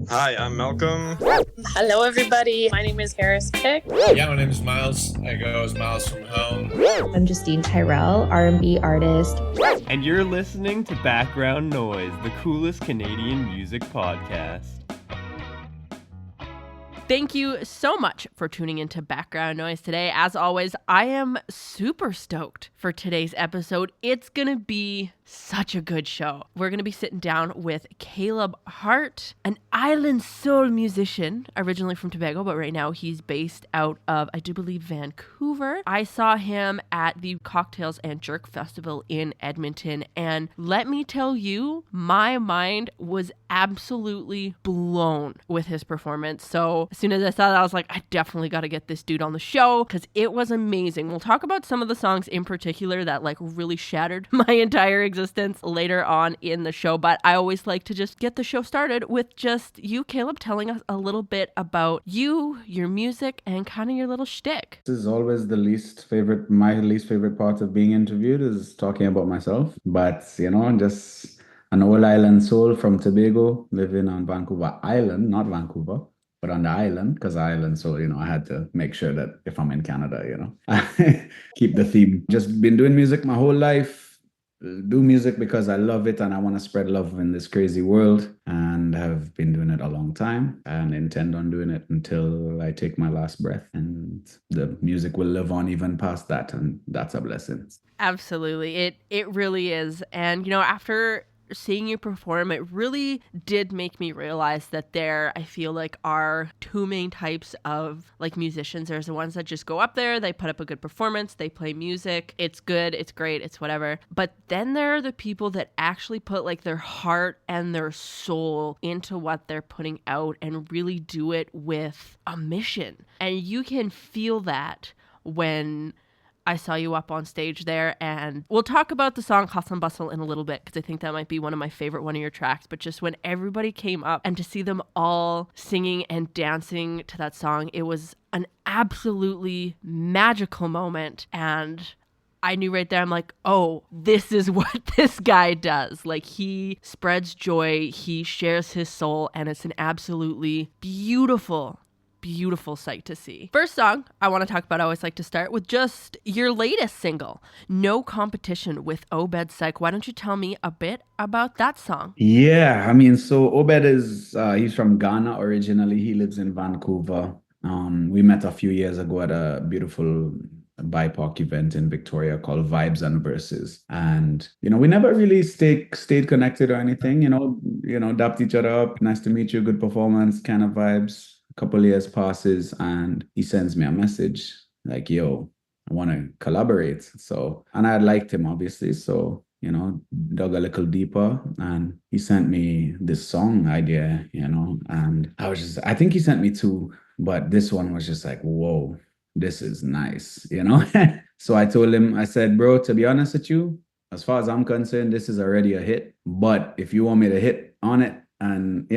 Hi, I'm Malcolm. Hello, everybody. My name is Harris Pick. Yeah, my name is Miles. I go as Miles from home. I'm Justine Tyrell, R&B artist. And you're listening to Background Noise, the coolest Canadian music podcast. Thank you so much for tuning into Background Noise today. As always, I am super stoked for today's episode. It's going to be such a good show. We're going to be sitting down with Caleb Hart, an island soul musician, originally from Tobago, but right now he's based out of, I do believe, Vancouver. I saw him at the Cocktails and Jerk Festival in Edmonton, and let me tell you, my mind was absolutely blown with his performance. So as soon as I saw that, I was like, I definitely got to get this dude on the show because it was amazing. We'll talk about some of the songs in particular that like really shattered my entire existence later on in the show, but I always like to just get the show started with just you, Caleb, telling us a little bit about you, your music, and kind of your little shtick. This is always my least favorite part of being interviewed is talking about myself. But, just an old island soul from Tobago, living on Vancouver Island, not Vancouver, but on the island, because island, so, I had to make sure that if I'm in Canada, keep the theme. Just been doing music my whole life. Do music because I love it and I want to spread love in this crazy world, and have been doing it a long time and intend on doing it until I take my last breath, and the music will live on even past that, and that's a blessing. Absolutely. It really is. And, after seeing you perform, it really did make me realize that there, I feel like, are two main types of like musicians. There's the ones that just go up there, they put up a good performance, they play music, it's good, it's great, it's whatever. But then there are the people that actually put like their heart and their soul into what they're putting out and really do it with a mission. And you can feel that when I saw you up on stage there, and we'll talk about the song Hustle and Bustle in a little bit because I think that might be one of my favorite one of your tracks. But just when everybody came up and to see them all singing and dancing to that song, it was an absolutely magical moment. And I knew right there, I'm like, oh, this is what this guy does. Like, he spreads joy, he shares his soul, and it's an absolutely beautiful sight to see. First song I want to talk about, I always like to start with just your latest single, No Competition with Obed Psych. Why don't you tell me a bit about that song? Yeah, so Obed is, he's from Ghana originally. He lives in Vancouver. We met a few years ago at a beautiful BIPOC event in Victoria called Vibes and Verses. And, we never really stayed connected or anything, dapped each other up. Nice to meet you, good performance kind of vibes. Couple years passes and he sends me a message like, yo, I want to collaborate. So, and I had liked him obviously. So, dug a little deeper and he sent me this song idea, and I think he sent me two, but this one was just like, whoa, this is nice, So I told him, I said, bro, to be honest with you, as far as I'm concerned, this is already a hit. But if you want me to hit on it and,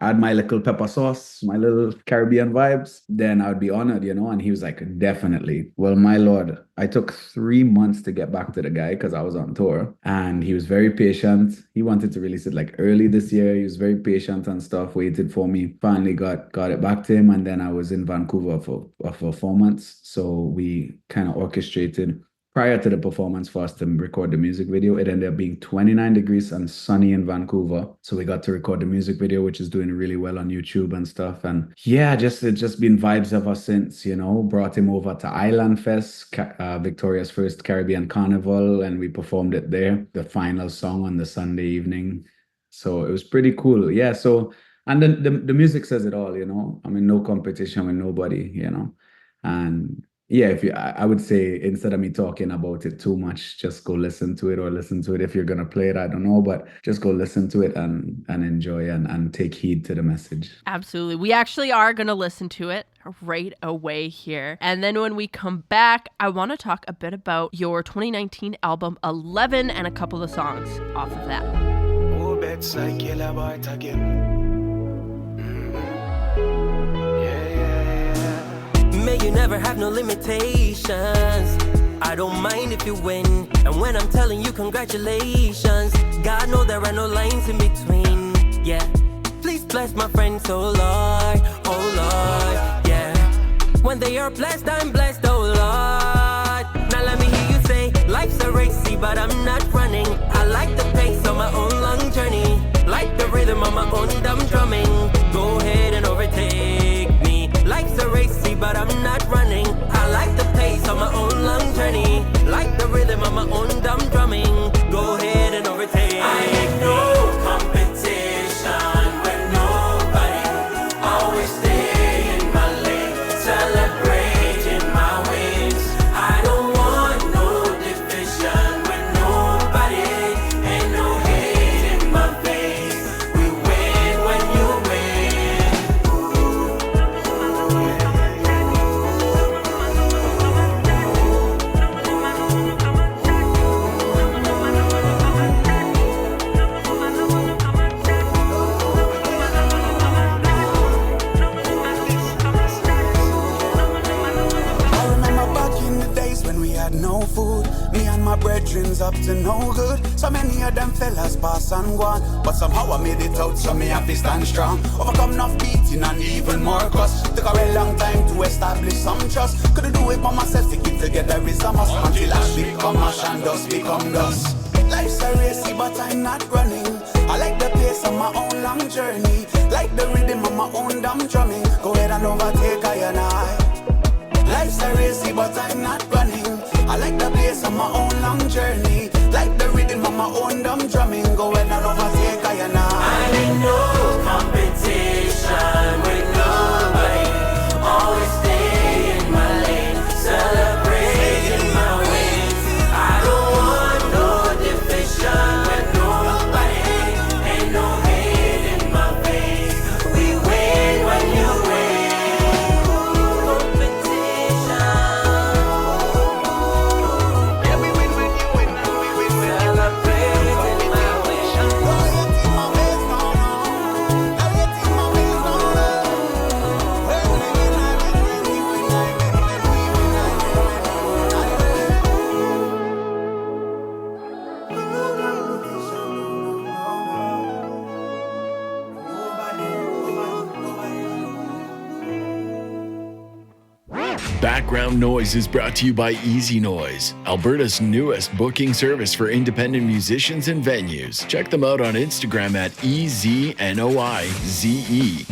add my little pepper sauce, my little Caribbean vibes, then I would be honored, And he was like, definitely. Well, my Lord, I took 3 months to get back to the guy because I was on tour, and he was very patient. He wanted to release it like early this year. He was very patient and stuff, waited for me, finally got it back to him. And then I was in Vancouver for 4 months. So we kind of orchestrated prior to the performance for us to record the music video. It ended up being 29 degrees and sunny in Vancouver. So we got to record the music video, which is doing really well on YouTube and stuff. And yeah, it's just been vibes ever since, brought him over to Island Fest, Victoria's first Caribbean carnival. And we performed it there, the final song on the Sunday evening. So it was pretty cool. Yeah. So, and then the music says it all, no competition with nobody, and yeah, I would say instead of me talking about it too much, just go listen to it, or listen to it if you're going to play it. I don't know, but just go listen to it and enjoy and take heed to the message. Absolutely. We actually are going to listen to it right away here. And then when we come back, I want to talk a bit about your 2019 album 11 and a couple of songs off of that. Oh, bets like kilobyte again. May you never have no limitations. I don't mind if you win. And when I'm telling you congratulations, God knows there are no lines in between. Yeah. Please Please bless my friends, oh Lord, yeah. When they are blessed, I'm blessed, oh Lord. Now let me hear you say, life's a race, but I'm not running. I like the pace on my own long journey, like the rhythm of my own dumb drumming. Go ahead and overtake me. Life's a race, but I'm not running. I like the pace on my own long journey, like the rhythm of my own dumb drumming. Go ahead and overtake. I ain't no competition with nobody. Always stay in my lane, celebrating my wins. I don't want no division with nobody. Ain't no hate in my face. We win when you win. I remember back in the days when we had no food. Me and my brethrens up to no good. So many of them fellas pass and gone, but somehow I made it out, so me have to stand strong. Overcome enough beating and even more cuss. Took a very long time to establish some trust. Couldn't do it by myself, to keep together is a must. Until ash become ash and dust become dust. Life's a race, but I'm not running. I like the pace of my own long journey, like the rhythm of my own dumb drumming. Go ahead and overtake I and I. Life's a race, but I'm not running. I like the pace of my own long journey, like the rhythm of my own dumb drumming. Go ahead and overtake I and I ain't no competition with nobody. Always stay in my lane, celebrating my wins. I don't want no division with nobody. Ain't no hate in my face. We win when you win. Competition. Yeah, we win when you win, and we win when you celebrating my wins. Background Noise is brought to you by Easy Noise, Alberta's newest booking service for independent musicians and venues. Check them out on Instagram at EZNOIZE.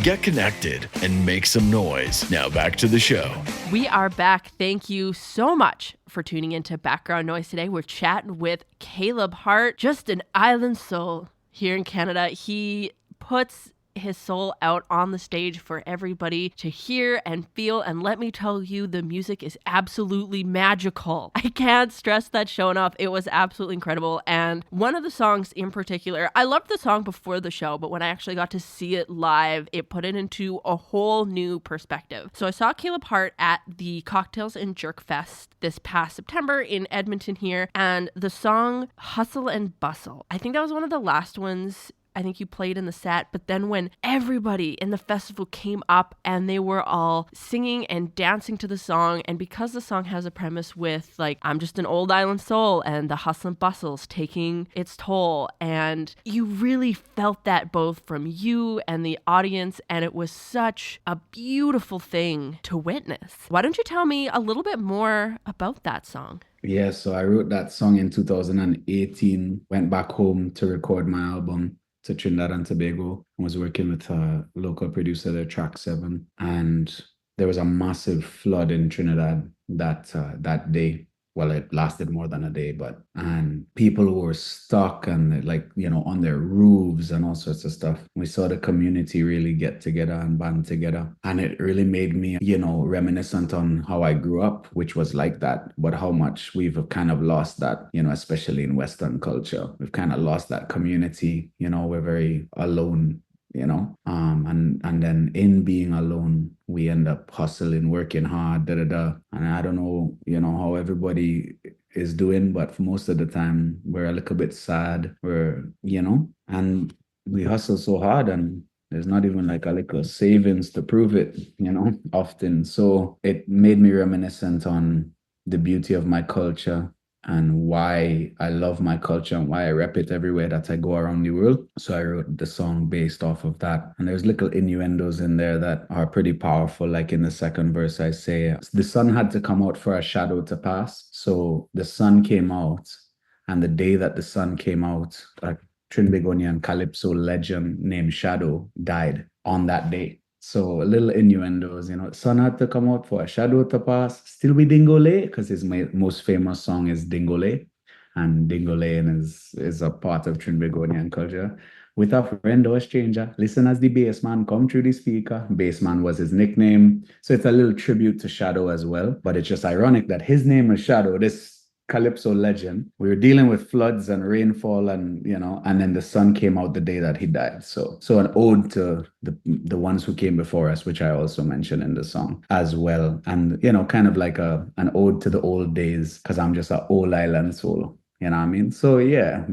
Get connected and make some noise. Now back to the show. We are back. Thank you so much for tuning into Background Noise today. We're chatting with Caleb Hart, just an island soul here in Canada. He puts his soul out on the stage for everybody to hear and feel, and let me tell you, the music is absolutely magical. I can't stress that show enough. It was absolutely incredible, and one of the songs in particular, I loved the song before the show, but when I actually got to see it live, it put it into a whole new perspective. So I saw Caleb Hart at the Cocktails and Jerk Fest this past September in Edmonton here, and the song Hustle and Bustle, I think that was one of the last ones I think you played in the set, but then when everybody in the festival came up and they were all singing and dancing to the song, and because the song has a premise with like, I'm just an old island soul and the hustle and bustle's taking its toll, and you really felt that both from you and the audience, and it was such a beautiful thing to witness. Why don't you tell me a little bit more about that song? Yeah, so I wrote that song in 2018, went back home to record my album to Trinidad and Tobago, and was working with a local producer there, Track 7. And there was a massive flood in Trinidad that day. Well, it lasted more than a day, and people were stuck and on their roofs and all sorts of stuff. We saw the community really get together and band together. And it really made me, reminiscent on how I grew up, which was like that, but how much we've kind of lost that, especially in Western culture. We've kind of lost that community, we're very alone, and then in being alone, we end up hustling, working hard, and I don't know, how everybody is doing, but for most of the time we're a little bit sad, and we hustle so hard, and there's not even like a little savings to prove it, often. So it made me reminiscent on the beauty of my culture, and why I love my culture and why I rep it everywhere that I go around the world. So I wrote the song based off of that. And there's little innuendos in there that are pretty powerful. Like in the second verse, I say, the sun had to come out for a shadow to pass. So the sun came out, and the day that the sun came out, a Trinbagonian Calypso legend named Shadow died on that day. So a little innuendos, sun had to come out for a shadow to pass. Still be Dingole, because his most famous song is Dingole. And Dingolean is a part of Trinbagonian culture. With a friend or a stranger, listen as the bassman come through the speaker. Bassman was his nickname. So it's a little tribute to Shadow as well. But it's just ironic that his name is Shadow, this Calypso legend. We were dealing with floods and rainfall, and and then the sun came out the day that he died. So an ode to the ones who came before us, which I also mentioned in the song as well. And kind of like an ode to the old days, because I'm just an old island soul. You know what I mean? So yeah,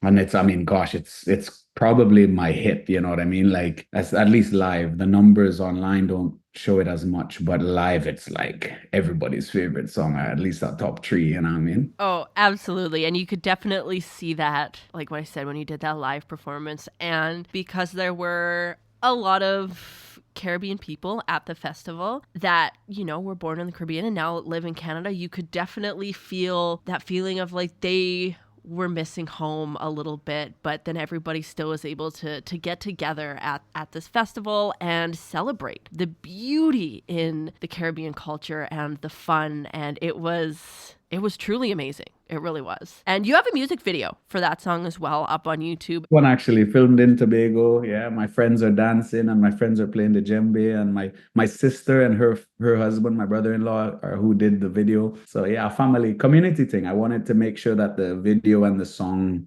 and it's, I mean, gosh, it's probably my hit, you know what I mean? Like, at least live. The numbers online don't show it as much, but live it's like everybody's favorite song, or at least a top 3, you know what I mean? Oh, absolutely. And you could definitely see that, like what I said, when you did that live performance. And because there were a lot of Caribbean people at the festival that, were born in the Caribbean and now live in Canada, you could definitely feel that feeling of like they were missing home a little bit, but then everybody still was able to get together at this festival and celebrate the beauty in the Caribbean culture and the fun. And it was truly amazing. It really was. And you have a music video for that song as well up on YouTube. One actually filmed in Tobago. Yeah, my friends are dancing and my friends are playing the djembe, and my sister and her husband, my brother-in-law, are who did the video. So yeah, family community thing. I wanted to make sure that the video and the song,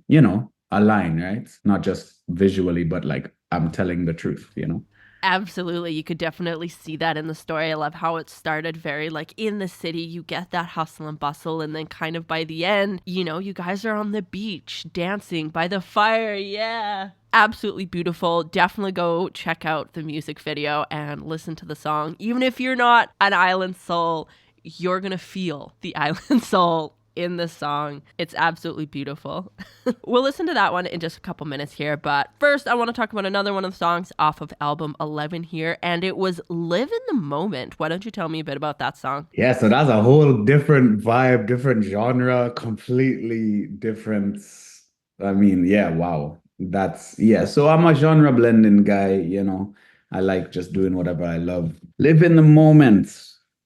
align, right? Not just visually, but like I'm telling the truth, Absolutely. You could definitely see that in the story. I love how it started very like in the city. You get that hustle and bustle. And then kind of by the end, you guys are on the beach dancing by the fire. Yeah. Absolutely beautiful. Definitely go check out the music video and listen to the song. Even if you're not an island soul, you're going to feel the island soul in the song. It's absolutely beautiful. We'll listen to that one in just a couple minutes here, but first I want to talk about another one of the songs off of album 11 here, and it was Live in the Moment. Why don't you tell me a bit about that song? Yeah, so that's a whole different vibe, different genre, completely different. I mean, yeah, wow. So I'm a genre blending guy, I like just doing whatever I love. Live in the moment.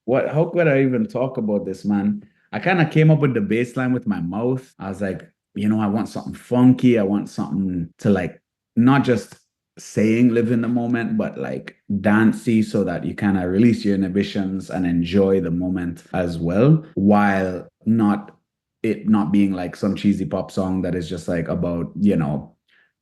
How could I even talk about this, man? I kind of came up with the bass line with my mouth. I was like, I want something funky. I want something to like, not just saying live in the moment, but like dancey, so that you kind of release your inhibitions and enjoy the moment as well, while not being like some cheesy pop song that is just like about,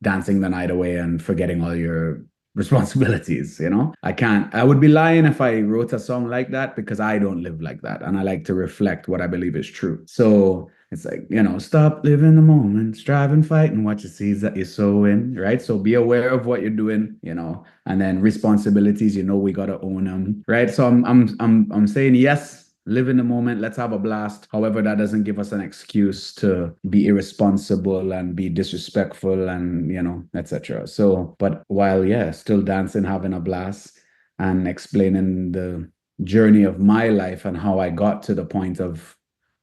dancing the night away and forgetting all your responsibilities. I would be lying if I wrote a song like that, because I don't live like that, and I like to reflect what I believe is true. So it's like, stop living the moment, strive and fight, and watch the seeds that you're sowing, right? So be aware of what you're doing, and then responsibilities, we gotta own them, right? So I'm saying yes. Live in the moment. Let's have a blast. However, that doesn't give us an excuse to be irresponsible and be disrespectful and, etc. So, but while, still dancing, having a blast, and explaining the journey of my life and how I got to the point of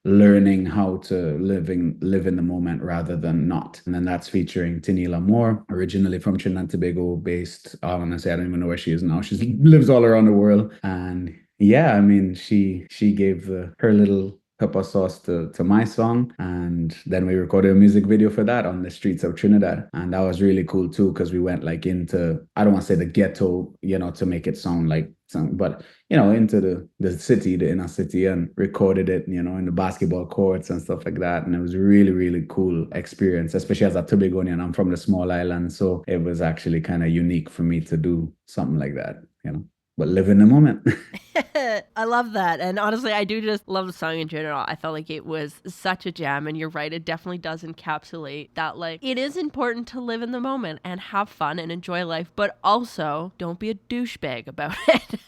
learning how to live in the moment rather than not. And then that's featuring Tinila Moore, originally from Trinidad and Tobago based. Honestly, I don't even know where she is now. She lives all around the world. And yeah, I mean, she gave her little pepper sauce to my song, and then we recorded a music video for that on the streets of Trinidad, and that was really cool too, because we went like into, I don't want to say the ghetto, to make it sound like some, but into the city, the inner city, and recorded it, in the basketball courts and stuff like that, and it was really, really cool experience, especially as a Tobagonian. I'm from the small island, so it was actually kind of unique for me to do something like that. but live in the moment. I love that. And honestly, I do just love the song in general. I felt like it was such a jam. And you're right, it definitely does encapsulate that, like, it is important to live in the moment and have fun and enjoy life, but also don't be a douchebag about it.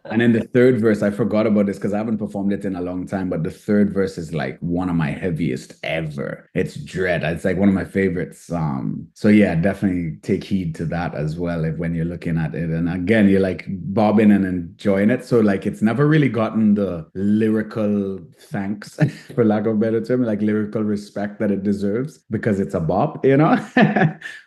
And in the third verse, I forgot about this because I haven't performed it in a long time, but the third verse is like one of my heaviest ever. It's dread. It's like one of my favorites. So yeah, definitely take heed to that as well when you're looking at it. And again, you're like bobbing and enjoying it. So like it's never really gotten the lyrical thanks, for lack of a better term, like lyrical respect that it deserves because it's a bop, you know?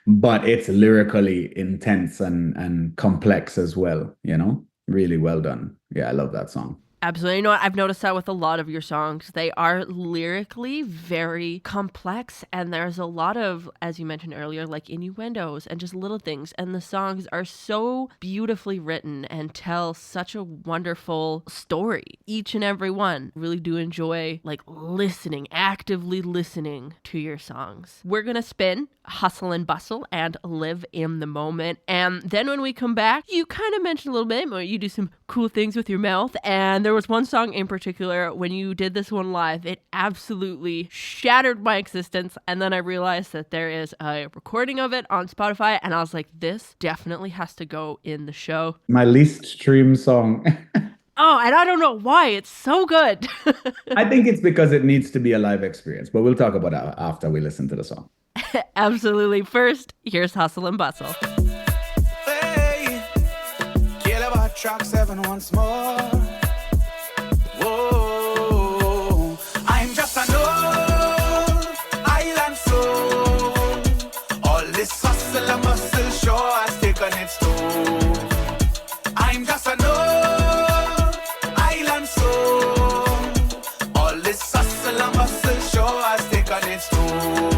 But it's lyrically intense and complex as well, you know? Really well done. Yeah, I love that song. Absolutely. You know what? I've noticed that with a lot of your songs. They are lyrically very complex, and there's a lot of, as you mentioned earlier, like innuendos and just little things. And the songs are so beautifully written and tell such a wonderful story. Each and every one. Really do enjoy like listening, actively listening to your songs. We're going to spin Hustle and Bustle and Live in the Moment. And then when we come back, you kind of mentioned a little bit, you do some cool things with your mouth. And there was one song in particular, when you did this one live, it absolutely shattered my existence. And then I realized that there is a recording of it on Spotify. And I was like, this definitely has to go in the show. My least streamed song. Oh, and I don't know why. It's so good. I think it's because it needs to be a live experience, but we'll talk about that after we listen to the song. Absolutely. First, here's Hustle and Bustle. Hey, kill about track 7 once more. Whoa, I'm just an old island soul. All this hustle and bustle show has taken its toll. I'm just an old island soul. All this hustle and bustle show has taken its toll.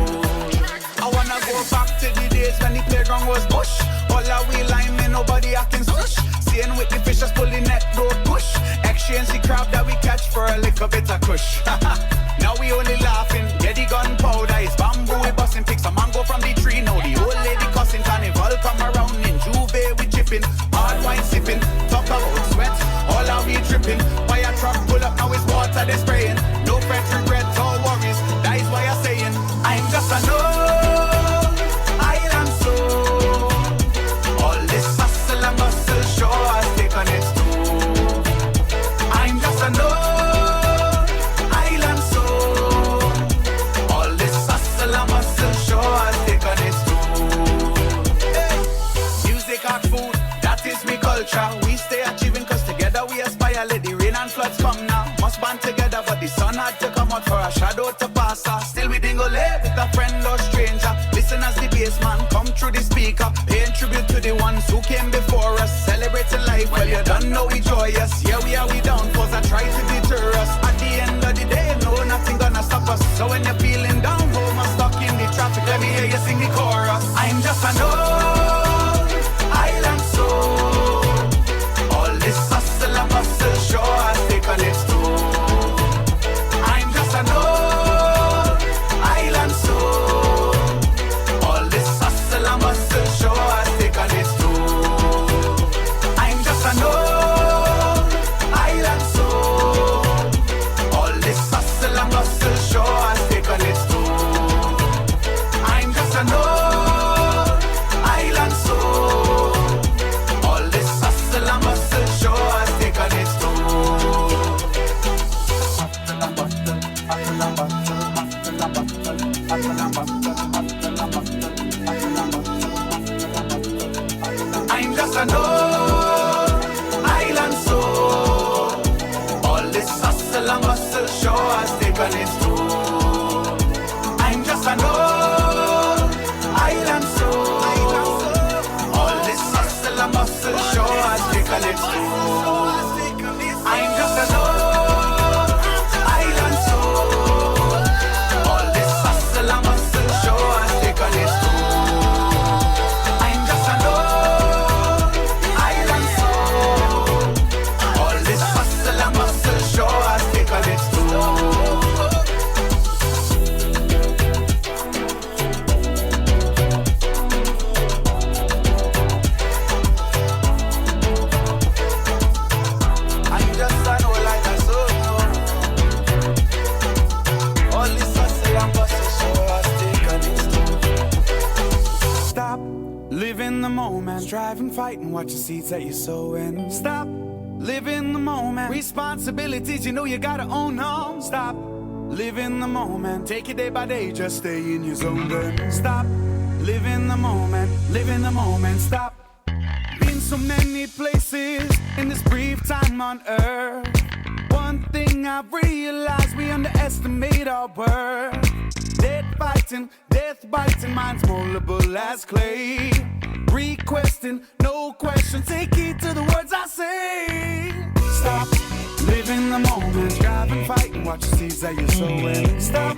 Back to the days when the playground was bush. All our wheel linemen, nobody acting sush. Seeing with the fishers pull the net, road push. Exchange the crab that we catch for a little bit of kush. Now we only laughing, yeah, the gunpowder is bamboo, we busting, pick some mango from the tree. Now the old lady cussing, carnival come around in Juve, we chipping, hard wine sipping, talk about sweat, all our we dripping. Fire truck pull up, now it's water they spraying. No fret, regret, or worries, that is why I'm saying, I'm just a no. We stay achieving cause together we aspire. Let the rain and floods come now. Must band together but the sun had to come out for a shadow to pass us. Still we dingo live with a friend or stranger. Listen as the bass man come through the speaker. Paying tribute to the ones who came before us. Celebrating life, well you don't know we joyous. Yeah we are we down cause I try to deter us. At the end of the day, no nothing gonna stop us. So when you're feeling down, home or stuck in the traffic, let me hear you sing the chorus. I'm just an old island soul. Hustle and bustle show has taken its toll. I'm just an old island soul. All this hustle and bustle show has taken its toll. I'm just an old island soul. All this hustle and bustle show has taken its toll. I'm just an old island soul. All this hustle and bustle show has taken its toll. Hustle and bustle, hustle and bustle, hustle and bustle, hustle and bustle, hustle and bustle, hustle and bustle. I'm just an old island soul. All this hustle and bustle show has taken its toll. I'm just an old island soul. All this hustle and bustle show has taken its toll. I'm just an old island soul. All this hustle and bustle show has taken its toll. I'm just an old island soul. All this hustle and bustle show has taken its toll. fighting, watch the seeds that you're sowing. Stop, live in the moment. Responsibilities, you know you gotta own them. Stop, live in the moment. Take it day by day, just stay in your zone. Then stop, live in the moment. Live in the moment. Stop. Been so many places in this brief time on earth. One thing I've realized, we underestimate our worth. Death fighting, death biting, minds moldable as clay. Requesting, no question, take heed to the words I say. Stop, live in the moment. Drive and fight and watch the seeds that you're sowing. Stop,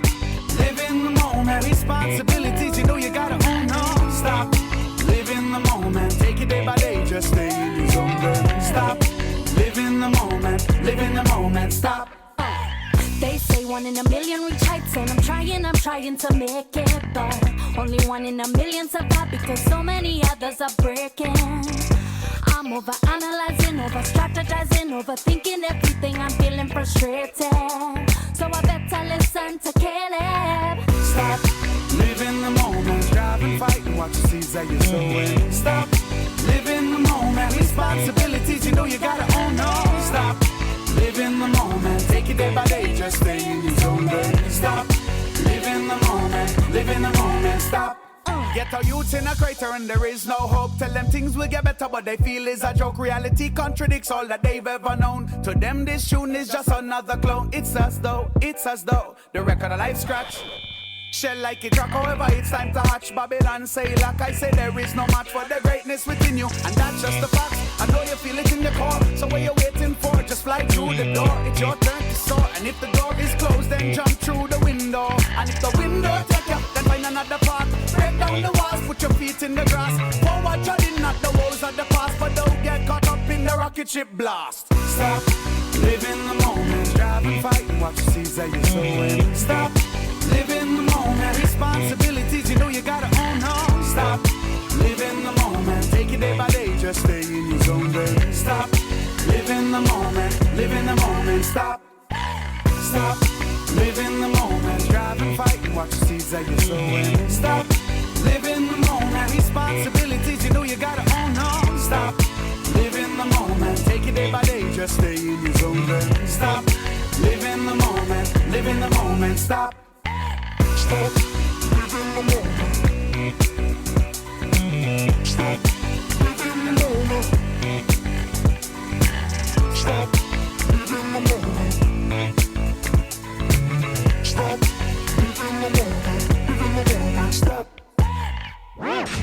live in the moment. Responsibilities, you know you gotta own them. Stop, live in the moment. Take it day by day, just stay in your zone. Stop, live in the moment. Live in the moment. Stop. They say 1 in a million reach heights, and I'm trying to make it, but only 1 in a million survive because so many others are breaking. I'm over analyzing, over strategizing, overthinking everything. I'm feeling frustrated, so I better listen to Caleb. Stop, live in the moment. Drive and fight and watch the seeds that you're sowing. Stop, live in the moment. Responsibilities, you know you gotta own them. Stop, live in the moment. Take it day by day, just stay in your zone. Stop, live in the moment. Live in the moment. Stop. Get our youth in a crater and there is no hope. Tell them things will get better, but they feel is a joke. Reality contradicts all that they've ever known. To them this tune is just another clone. It's as though the record of life scratch. Shell like a truck, however it's time to hatch. Babylon say, like I say, there is no match for the greatness within you. And that's just the fact. I know you feel it in your core. So what you waiting for? Just fly through the door. It's your turn to soar. And if the door is closed, then jump through the window. And if the window take you, then find another path. Break down the walls, put your feet in the grass. Forward judging not the walls of the past, but don't get caught up in the rocket ship blast. Stop, live in the moment. Drive and fight and watch the seeds that you're sowing. Stop, live in the moment. Responsibilities, you know you gotta own them. Stop, live in the moment. Take it day by day, just stay in your zone. Then stop, live in the moment. Live in the moment. Stop, stop, live in the moment. Drive and fight and watch the seeds that you're sowing. Stop, live in the moment. Responsibilities, you know you gotta own them. Stop, live in the moment. Take it day by day, just stay in your zone. Then stop, live in the moment. Live in the moment. Stop. Stop, live in the moment. Stop, live in the moment. Stop, live in the moment. Stop, live in the moment. Live in the moment. Stop.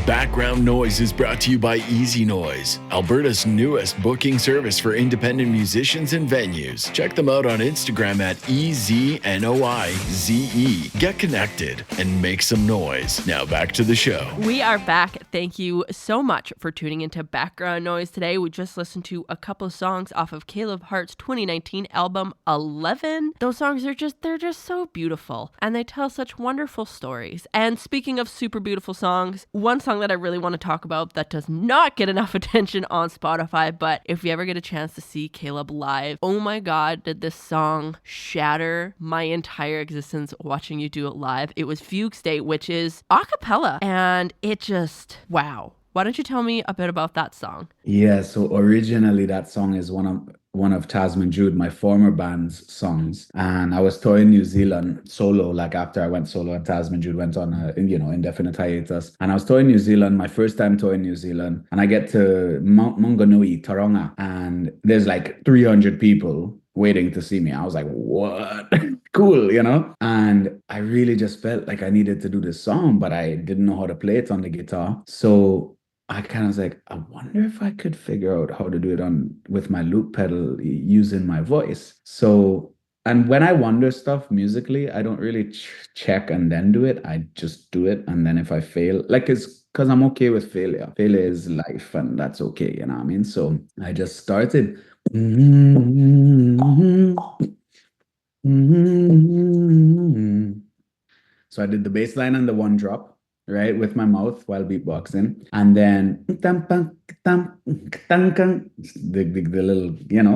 Background Noise is brought to you by Easy Noise, Alberta's newest booking service for independent musicians and venues. Check them out on Instagram at EZNOIZE. Get connected and make some noise. Now back to the show. We are back. Thank you so much for tuning into Background Noise today. We just listened to a couple of songs off of Caleb Hart's 2019 album 11. Those songs are they're just so beautiful and they tell such wonderful stories. And speaking of super beautiful songs, one song that I really want to talk about that does not get enough attention on Spotify, but if you ever get a chance to see Caleb live, oh my God, did this song shatter my entire existence watching you do it live. It was Fugue State, which is a cappella, and it just, wow. Why don't you tell me a bit about that song? Yeah, so originally that song is one of Tasman Jude, my former band's songs. And I was touring New Zealand solo, like after I went solo and Tasman Jude went on a, indefinite hiatus. And I was touring New Zealand, my first time touring New Zealand. And I get to Mount Maunganui, Taronga, and there's like 300 people waiting to see me. I was like, what? Cool, And I really just felt like I needed to do this song, but I didn't know how to play it on the guitar. So I kind of was like, I wonder if I could figure out how to do it with my loop pedal using my voice. So, and when I wonder stuff musically, I don't really check and then do it. I just do it. And then if I fail, it's because I'm okay with failure. Failure is life and that's okay. You know what I mean? So I just started. So I did the bass line and the one drop, right, with my mouth while beatboxing, and then the little,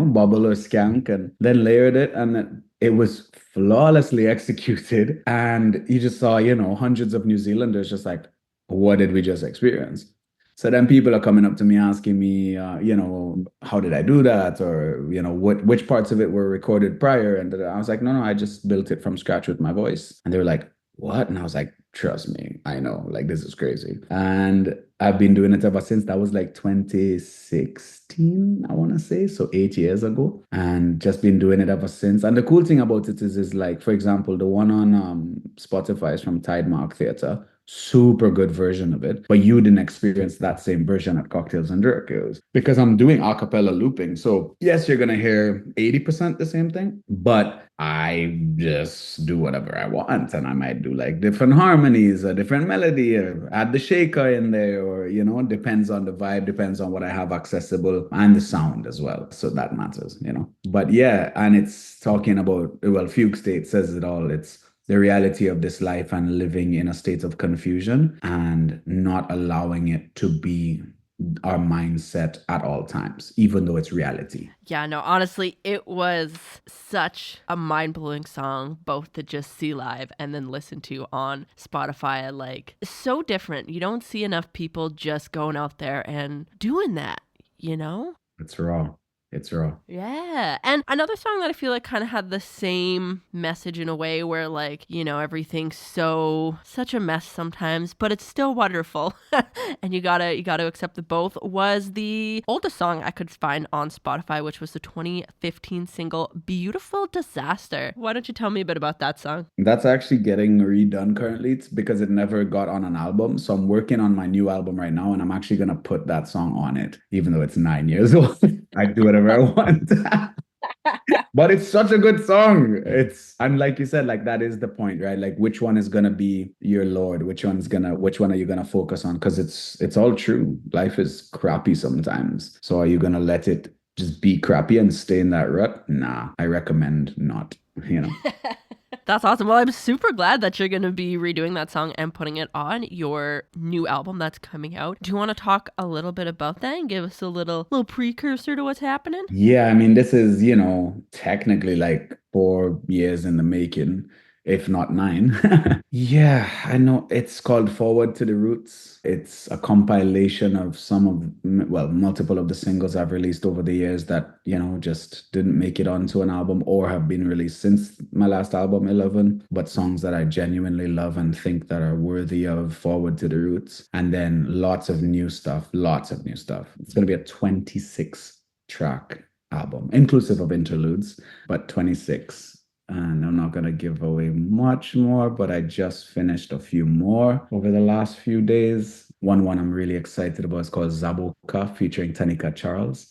bubble or skank, and then layered it, and then it was flawlessly executed. And you just saw, hundreds of New Zealanders just like, what did we just experience? So then people are coming up to me asking me, how did I do that? Or, which parts of it were recorded prior? And I was like, no, I just built it from scratch with my voice. And they were like, what? And I was like, trust me, I know, like, this is crazy. And I've been doing it ever since. That was like 2016, I want to say. So 8 years ago. And just been doing it ever since. And the cool thing about it is like, for example, the one on Spotify is from Tide Mark Theatre. Super good version of it, but you didn't experience that same version at Cocktails and Dirk because I'm doing a cappella looping. So yes, you're gonna hear 80% the same thing, but I just do whatever I want, and I might do like different harmonies, a different melody, or add the shaker in there, or depends on the vibe, depends on what I have accessible, and the sound as well. So that matters, But yeah, and it's talking about, well, Fugue State says it all. It's the reality of this life and living in a state of confusion and not allowing it to be our mindset at all times, even though it's reality. Yeah, no, honestly, it was such a mind-blowing song, both to just see live and then listen to on Spotify. Like, so different. You don't see enough people just going out there and doing that, It's raw. It's raw. Yeah. And another song that I feel like kind of had the same message in a way where, like, everything's such a mess sometimes, but it's still wonderful. And you gotta accept the both, was the oldest song I could find on Spotify, which was the 2015 single Beautiful Disaster. Why don't you tell me a bit about that song? That's actually getting redone currently. It's because it never got on an album. So I'm working on my new album right now, and I'm actually gonna put that song on it, even though it's 9 years old. I do whatever I want. But it's such a good song. And like you said, like, that is the point, right? Like, which one is gonna be your Lord? Which one are you gonna focus on? Because it's all true. Life is crappy sometimes. So are you gonna let it just be crappy and stay in that rut? Nah, I recommend not, That's awesome. Well, I'm super glad that you're going to be redoing that song and putting it on your new album that's coming out. Do you want to talk a little bit about that and give us a little precursor to what's happening? Yeah, I mean, this is, technically like 4 years in the making, if not 9. Yeah, I know. It's called Forward to the Roots. It's a compilation of multiple of the singles I've released over the years that, just didn't make it onto an album or have been released since my last album, 11, but songs that I genuinely love and think that are worthy of Forward to the Roots. And then lots of new stuff. It's going to be a 26-track album, inclusive of interludes, but 26. And I'm not going to give away much more, but I just finished a few more over the last few days. One I'm really excited about is called Zaboka, featuring Tanika Charles.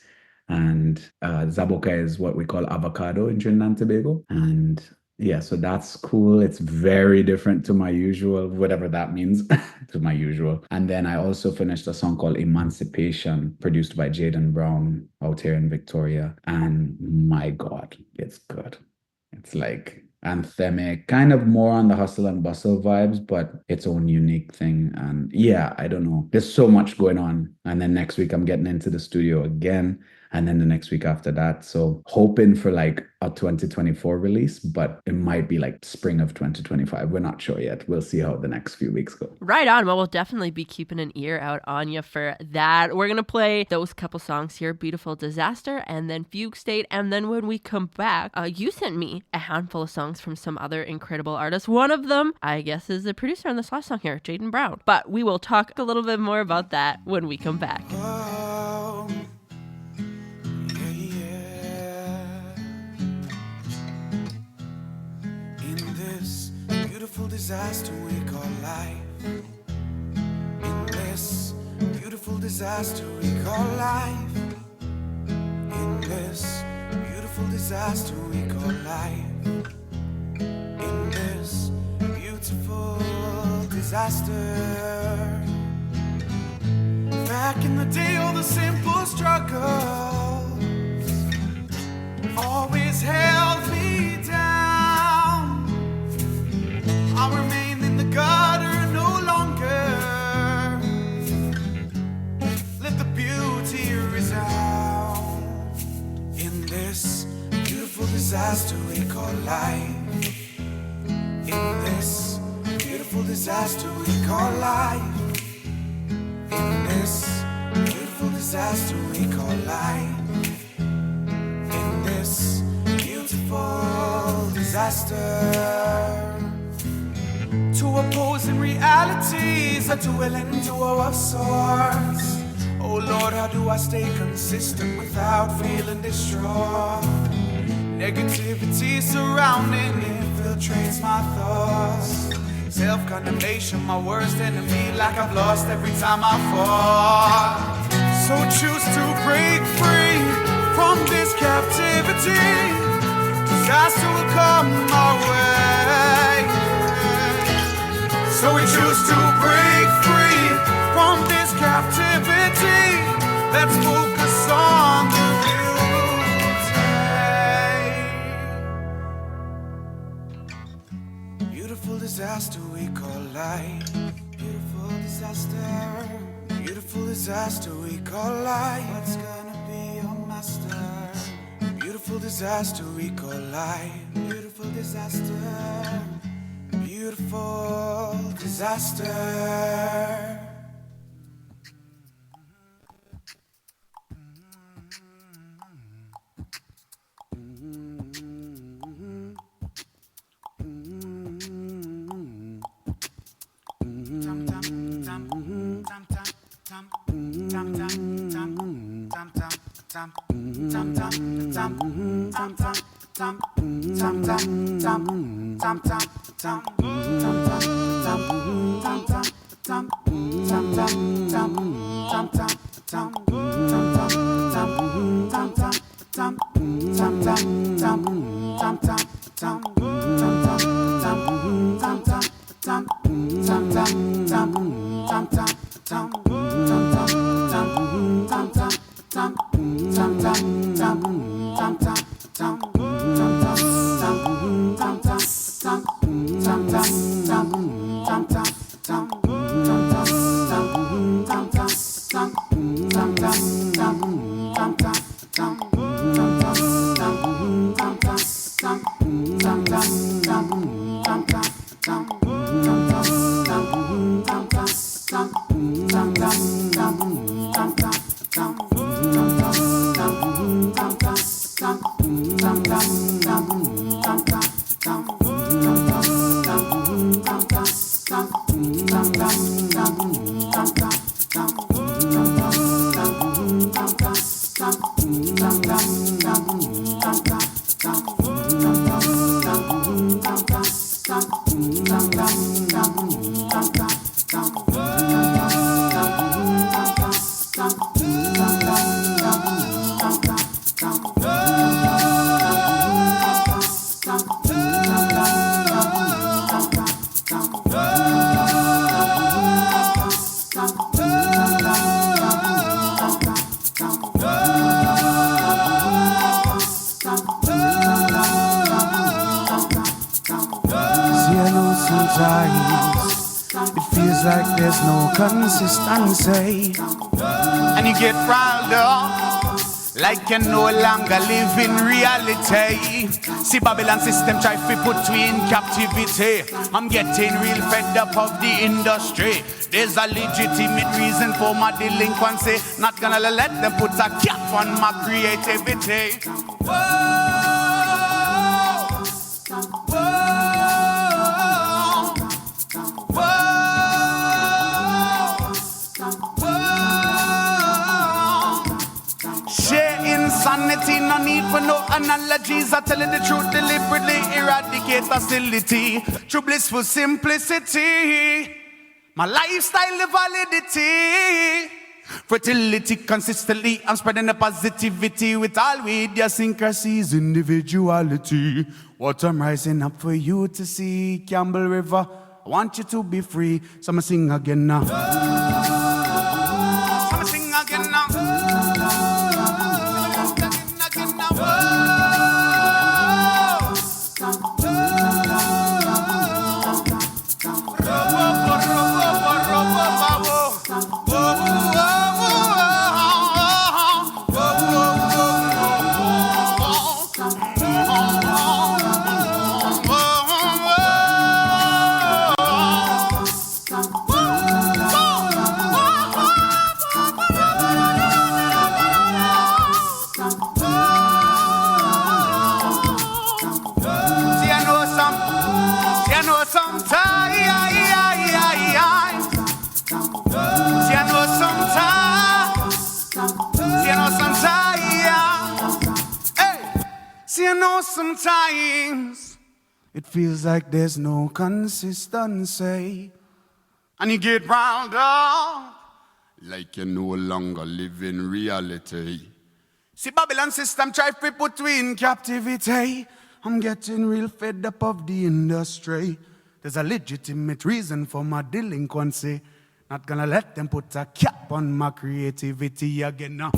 And Zaboka is what we call avocado in Trinidad and Tobago. And yeah, so that's cool. It's very different to my usual, whatever that means, to my usual. And then I also finished a song called Emancipation, produced by Jaden Brown out here in Victoria. And my God, it's good. It's like anthemic, kind of more on the hustle and bustle vibes, but its own unique thing. And yeah, I don't know. There's so much going on. And then next week I'm getting into the studio again. And then the next week after that. So hoping for like a 2024 release, but it might be like spring of 2025. We're not sure yet. We'll see how the next few weeks go. Right on. Well, we'll definitely be keeping an ear out on you for that. We're going to play those couple songs here, Beautiful Disaster and then Fugue State. And then when we come back, you sent me a handful of songs from some other incredible artists. One of them, I guess, is the producer on this last song here, Jaden Brown. But we will talk a little bit more about that when we come back. Beautiful disaster we call life. In this beautiful disaster we call life. In this beautiful disaster we call life. In this beautiful disaster. Back in the day, all the simple struggles always held me down. I remain in the gutter no longer. Let the beauty resound. In this beautiful disaster we call life. In this beautiful disaster we call life. In this disaster we call life. In this beautiful disaster. Two opposing realities, a duel and duo of sorts. Oh Lord, how do I stay consistent without feeling distraught? Negativity surrounding infiltrates my thoughts. Self-condemnation, my worst enemy, like I've lost every time I fall. So choose to break free from this captivity. Disaster will come our way. So we choose to break free from this captivity. Let's focus on the beauty. Beautiful disaster we call life. Beautiful disaster. Beautiful disaster we call life. What's gonna be your master? Beautiful disaster we call life. Beautiful disaster. Beautiful disaster. Consistency, and you get riled up like you no longer live in reality. See Babylon system try to put you in captivity. I'm getting real fed up of the industry. There's a legitimate reason for my delinquency. Not gonna let them put a cap on my creativity. Whoa. Insanity, no need for no analogies. I tell you the truth, deliberately eradicate hostility through blissful simplicity. My lifestyle, the validity, fertility consistently. I'm spreading the positivity with all with idiosyncrasies, individuality. What I'm rising up for you to see, Campbell River. I want you to be free. So I'ma sing again now. So I'ma sing again now. know sometimes it feels like there's no consistency, and you get riled up like you no longer live in reality. See, Babylon system try to put you in captivity. I'm getting real fed up of the industry. There's a legitimate reason for my delinquency. Not gonna let them put a cap on my creativity again now.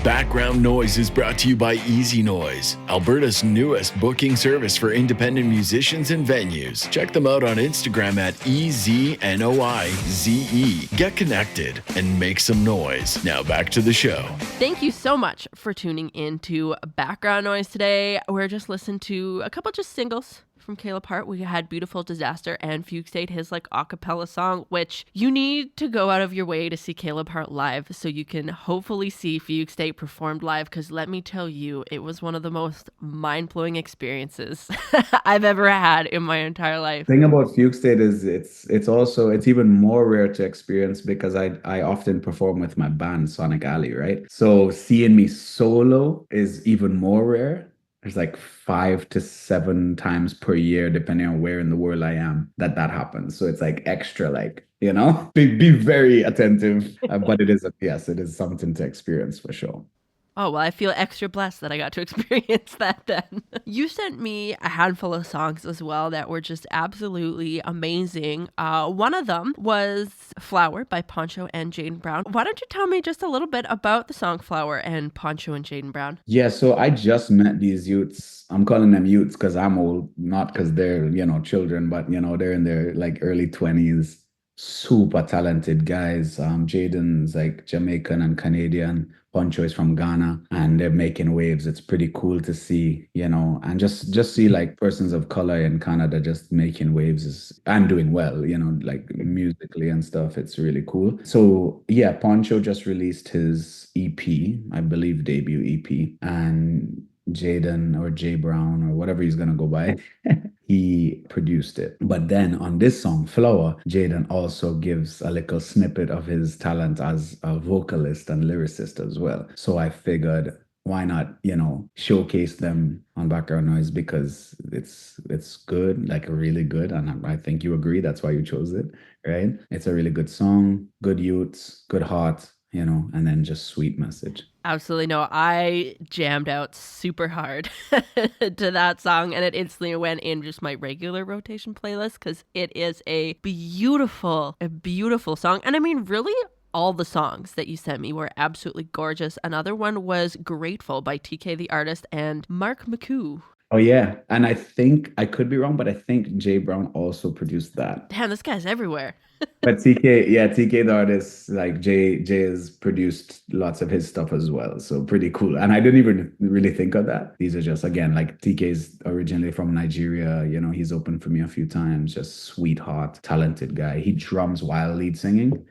Background Noise is brought to you by Easy Noise, Alberta's newest booking service for independent musicians and venues. Check them out on Instagram at EZNOIZE. Get connected and make some noise. Now back to the show. Thank you so much for tuning in to Background Noise today. We're just listening to a couple just singles from Caleb Hart. We had Beautiful Disaster and Fugue State, his like a cappella song, which you need to go out of your way to see Caleb Hart live so you can hopefully see Fugue State performed live, because let me tell you, it was one of the most mind-blowing experiences I've ever had in my entire life. The thing about Fugue State is it's even more rare to experience because I often perform with my band Sonic Alley, right? So seeing me solo is even more rare. There's like 5 to 7 times per year, depending on where in the world I am, that happens. So it's like extra, like, you know, be very attentive. But it is something to experience for sure. Oh, well, I feel extra blessed that I got to experience that then. You sent me a handful of songs as well that were just absolutely amazing. One of them was Flower by Poncho and Jaden Brown. Why don't you tell me just a little bit about the song Flower and Poncho and Jaden Brown? Yeah, so I just met these youths. I'm calling them youths because I'm old, not because they're, children, but, they're in their like early 20s. Super talented guys. Jaden's like Jamaican and Canadian. Poncho is from Ghana, and they're making waves. It's pretty cool to see, and just see like persons of color in Canada just making waves and doing well, like musically and stuff. It's really cool. So yeah, Poncho just released his EP, I believe debut EP, and Jaden or Jay Brown or whatever he's gonna go by, he produced it. But then on this song, Flower, Jaden also gives a little snippet of his talent as a vocalist and lyricist as well. So I figured, why not, showcase them on Background Noise, because it's good, like really good. And I think you agree, that's why you chose it, right? It's a really good song, good youths, good heart, and then just sweet message. Absolutely. No, I jammed out super hard to that song, and it instantly went in just my regular rotation playlist because it is a beautiful song. And I mean, really, all the songs that you sent me were absolutely gorgeous. Another one was Grateful by TK the Artist and Mark McCoo. Oh, yeah. And I think, I could be wrong, but I think Jay Brown also produced that. Damn, this guy's everywhere. But TK the Artist, like Jay has produced lots of his stuff as well. So pretty cool. And I didn't even really think of that. These are just, again, like TK's originally from Nigeria. He's opened for me a few times. Just sweetheart, talented guy. He drums while lead singing.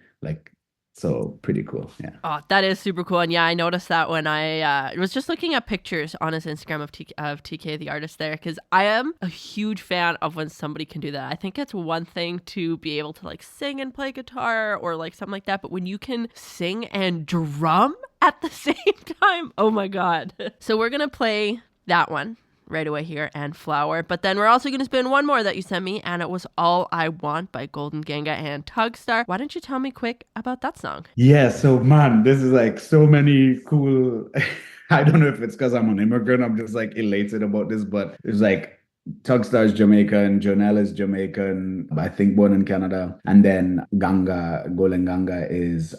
So pretty cool. Yeah. Oh, that is super cool. And yeah, I noticed that when I was just looking at pictures on his Instagram of TK the Artist there, because I am a huge fan of when somebody can do that. I think it's one thing to be able to like sing and play guitar or like something like that, but when you can sing and drum at the same time, oh my God. So we're going to play that one. right away here and Flower. But then we're also going to spin one more that you sent me, and it was All I Want by Golden Ganga and Tugstar. Why don't you tell me quick about that song? Yeah, so man, this is like so many cool. I don't know if it's because I'm an immigrant. I'm just like elated about this, but it's like Tugstar is Jamaican, Jonelle is Jamaican, I think born in Canada, and then Golden Ganga is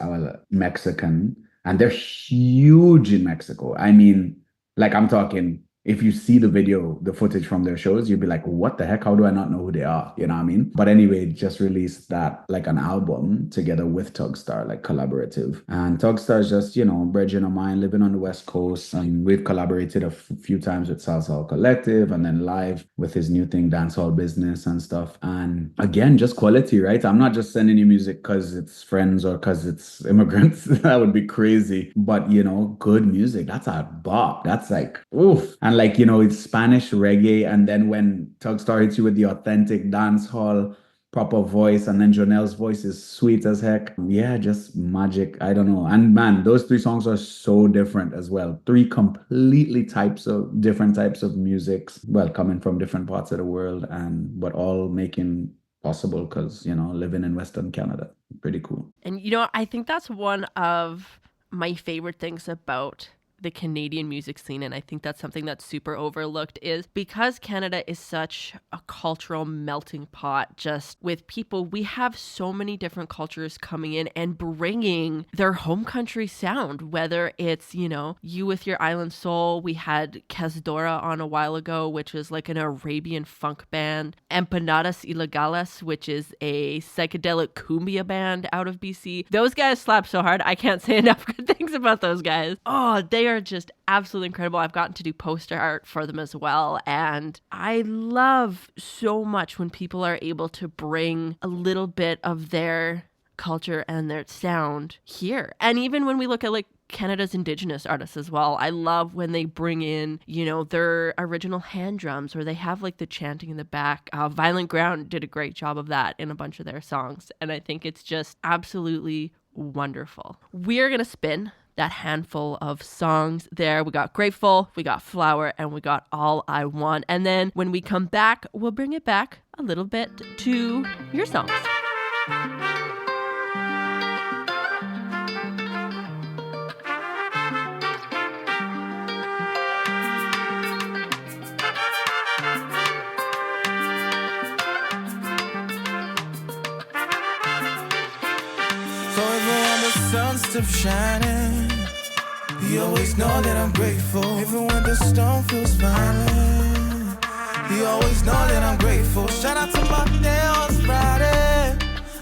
Mexican, and they're huge in Mexico. I mean, like I'm talking, if you see the video, the footage from their shows, you'd be like, what the heck? How do I not know who they are? You know what I mean? But anyway, just released that like an album together with Tugstar, like collaborative. And Tugstar is just, brethren of mine living on the West Coast. And we've collaborated a few times with Salsa Collective and then live with his new thing, Dancehall Business and stuff. And again, just quality, right? I'm not just sending you music because it's friends or because it's immigrants. That would be crazy. But, good music. That's a bop. That's like, oof. And like, it's Spanish reggae. And then when Tugstar hits you with the authentic dance hall, proper voice, and then Jonelle's voice is sweet as heck. Yeah, just magic. I don't know. And man, those 3 songs are so different as well. 3 completely different types of musics. Well, coming from different parts of the world, but all making possible because, living in Western Canada. Pretty cool. And, I think that's one of my favorite things about the Canadian music scene, and I think that's something that's super overlooked, is because Canada is such a cultural melting pot just with people. We have so many different cultures coming in and bringing their home country sound, whether it's, you with your island soul. We had Kesdora on a while ago, which is like an Arabian funk band. Empanadas Ilegales, which is a psychedelic cumbia band out of BC. Those guys slap so hard. I can't say enough good things about those guys. Oh, they are just absolutely incredible. I've gotten to do poster art for them as well. And I love so much when people are able to bring a little bit of their culture and their sound here. And even when we look at like Canada's Indigenous artists as well, I love when they bring in, their original hand drums, or they have like the chanting in the back. Violent Ground did a great job of that in a bunch of their songs. And I think it's just absolutely wonderful. We're going to spin that handful of songs there. We got Grateful, we got Flower, and we got All I Want. And then when we come back, we'll bring it back a little bit to your songs. So even when the sun's still shining, you always know that I'm grateful. Even when the storm feels violent, you always know that I'm grateful. Shout out to my day on Friday.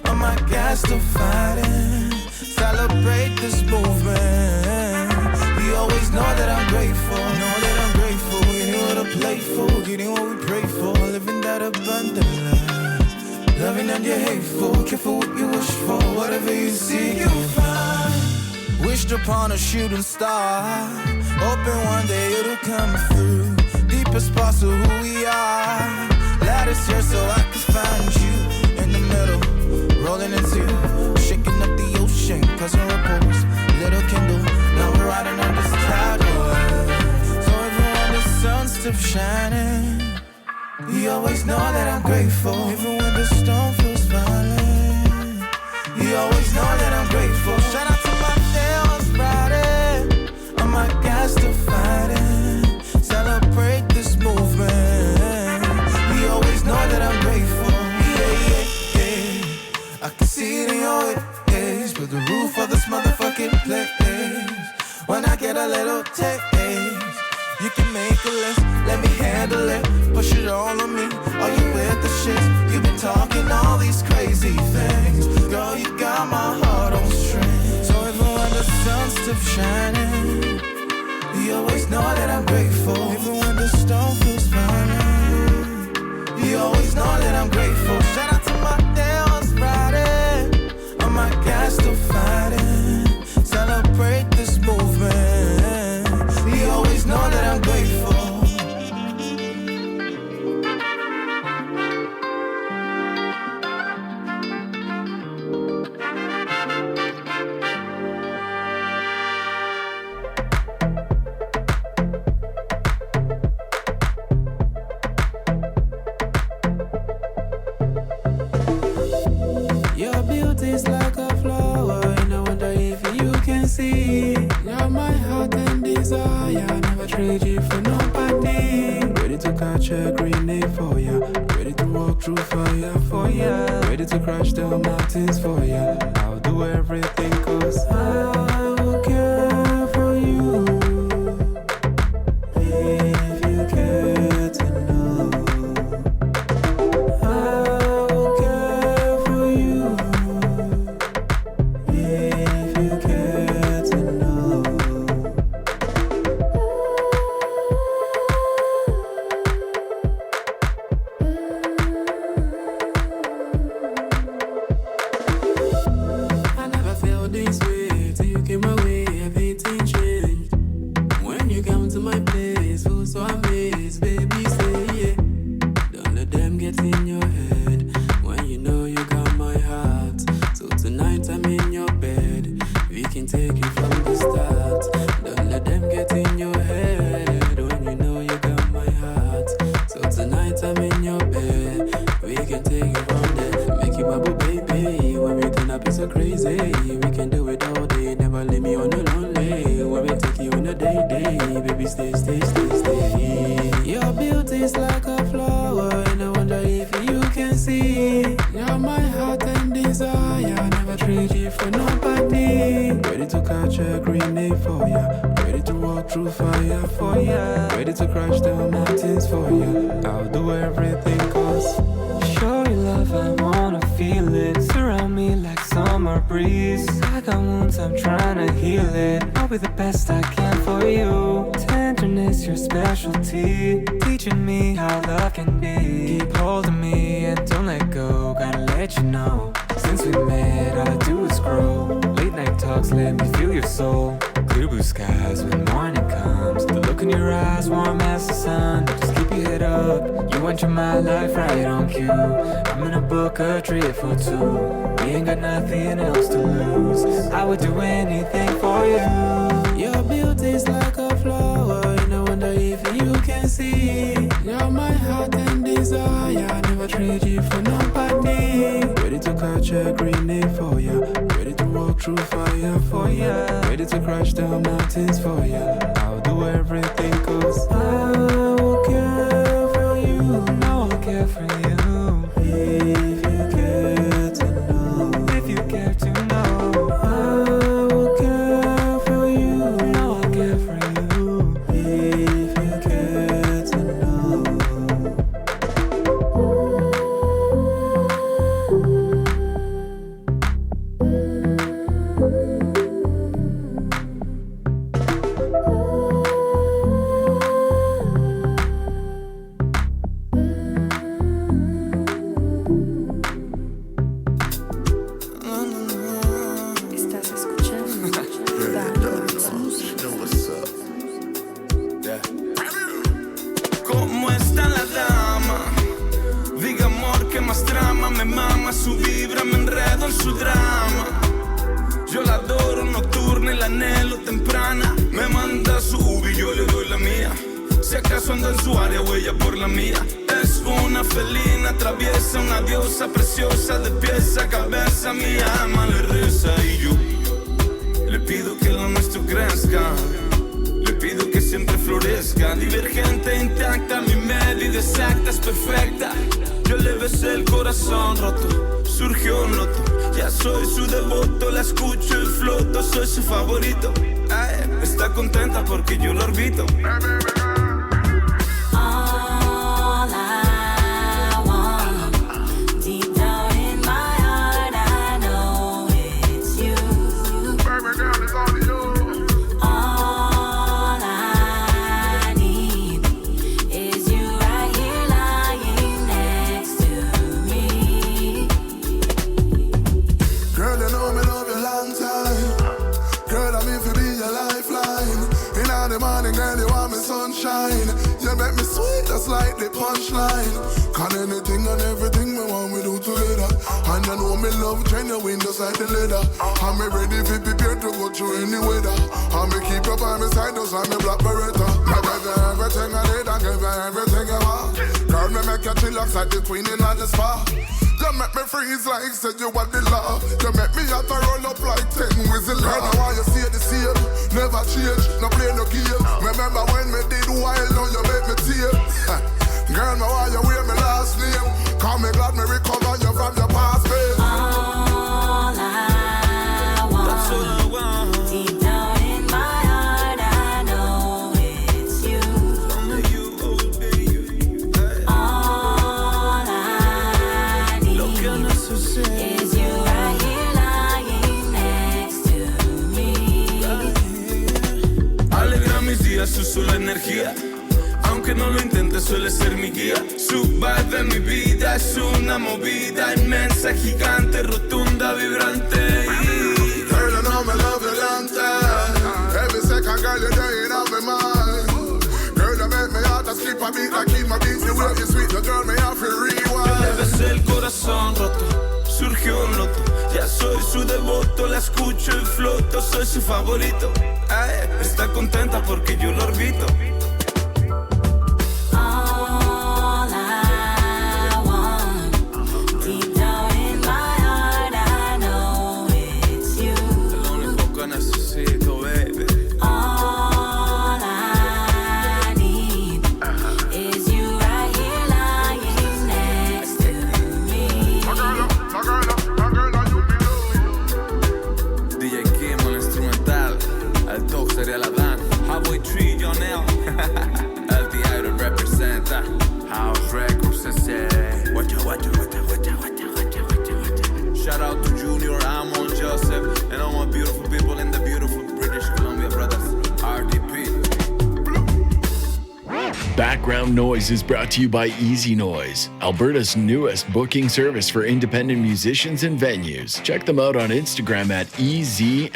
Oh my God, still fighting. Celebrate this movement. You always know that I'm grateful. Know that I'm grateful. Getting what I play for, getting what we pray for. Living that abundant life. Loving and you're hateful. Careful what you wish for. Whatever you see, you'll find. Wished upon a shooting star, hoping one day it'll come through. Deepest parts of who we are. Lattice here so I can find you in the middle, rolling into, shaking up the ocean, causing ripples. Little Kindle, now we're riding on this cloud. So even when the sun's still shining, you always know that I'm grateful. Even when the storm feels violent, you always know that I'm grateful. Shout out to my day on Friday. Oh my God, still fighting. Celebrate this movement. You always know that I'm grateful. Yeah. I can see it in your face, but the roof of this motherfucking place. When I get a little taste, you can make a list, let me handle it. Push it all on me, are you with the shit? You've been talking all these crazy things. Girl, you got my heart on string. So even when the sun's still shining, you always know that I'm grateful. Even when the storm feels violent, you always know that I'm grateful. Shout out to my day on Friday. Oh my God, still fighting. Celebrate this movement. You always know that I'm grateful. desire. Never trade you for nobody. Ready to catch a green egg for ya. Ready to walk through fire for ya. Ready to crush the mountains for ya. I'll do everything cause I will care for you. If you care to know, I will care for you. If you care to know. I never felt this way till you came my way. Everything changed when you come to my place. Oh, so amazed, baby, stay yeah. Don't let them get in your head when you know you got my heart. So tonight I'm in your bed. We can take it from the start. Don't let them get in your head when you know you got my heart. So tonight I'm in your bed. We can take it from there. Make you bubble, baby. When we turn up, it's so crazy. We can do it all day. Never leave me on the lonely. When we take you on a day. Baby, stay. Your beauty's like a flower, and I wonder if you can see. You're my heart and desire. Never trade you for nobody. Ready to catch a green egg for ya. Ready to walk through fire for ya. Ready to crush the mountains for ya. I'll do everything cause show you love, I wanna feel it. Surround me like summer breeze. I got wounds, I'm trying to heal it. I'll be the best I can for you. Tenderness, your specialty. Teaching me how love can be. Keep holding me and don't let go. Gotta let you know, since we met, all I do is grow. Late night talks, let me feel your soul. Clear blue skies when morning comes. The look in your eyes, warm as the sun. Just keep your head up. You enter my life right on cue. I'm gonna book a trip for two. We ain't got nothing else to lose. I would do anything for you. Your beauty's like a flower, and I wonder if you can see. You're my heart and desire. Never trade you for nobody. Ready to catch a green egg for ya. Ready to walk through fire for ya. Ready to crush the mountains for ya. I'll do everything cause I will care for you. Now I'll care for you. If you care to know. If you care to know, I will care for you. Now I'll care for you. If you care to know. Estás escuchando ¿Cómo está la dama? Diga amor que más trama. Me mama su vibra, me enredo en su drama. Yo la adoro nocturna y la anhelo temprana. Me manda su ubi, yo le doy la mía. Si acaso anda en su área o ella por la mía. Es una felina traviesa, una diosa preciosa. De pies a cabeza mi alma le reza. Y yo le pido que lo nuestro crezca. Le pido que siempre florezca. Divergente, intacta, mi medida exacta es perfecta. Yo le besé el corazón roto, surgió un loto. Ya soy su devoto, la escucho y floto. Soy su favorito. Ay, está contenta porque yo lo orbito. all I want. Deep down in my heart, I know it's you. All I need is you right here lying next to me. Girl, you know me love you long time. Girl, I'm here to be your lifeline. In all the morning, girl, you want me sunshine. You make me sweet, just like the punchline. Can anything and everything me want we do together. And you know me love genuine, just like the leather. I'm ready for prepare to go through any weather. And me keep you by my side, just like me black beretta. Me give you everything I need, and give you everything you want. Girl, me make you chillax like the queen in the spa. You make me freeze like said you want the law. You make me have to roll up like 10 whistle. Girl, I want you see the same. Never change, no play no game. Remember when me did wild, now you make me tear. Girl, me why you wear me last name? Come me glad me recover you from your past pain. All I want, That's all I want. deep down in my heart, I know it's you. Only you, oh baby. All I need Lo que necesito is you right here lying next to me. alegra mis días, su sola energía. Aunque no lo intente, suele ser mi guía. Su vibe en mi vida es una movida inmensa, gigante, rotunda, vibrante. Girl, you know me love you long time. Every second, girl, you're dying out my mind. Girl, you make me heart to skip a beat, like in my beats. The way you sweet, the girl, me have to rewind. Le besé el corazón roto, surgió un loto. Ya soy su devoto, la escucho y floto, soy su favorito. Ay, está contenta porque yo lo orbito. All I want, deep down in my heart, I know it's you. Lo único que necesito, baby. All I need is you right here lying next to me. My girl, you DJ Kim, el instrumental. El talk sería la dan. Highway 3, Jonel. LTI to represent. House Records, ese. Watcha. Shout out to Junior, Amon, Joseph, and all my beautiful people in the beautiful British Columbia brothers. RDP. Background Noise is brought to you by Easy Noise, Alberta's newest booking service for independent musicians and venues. Check them out on Instagram at EZNOIZE.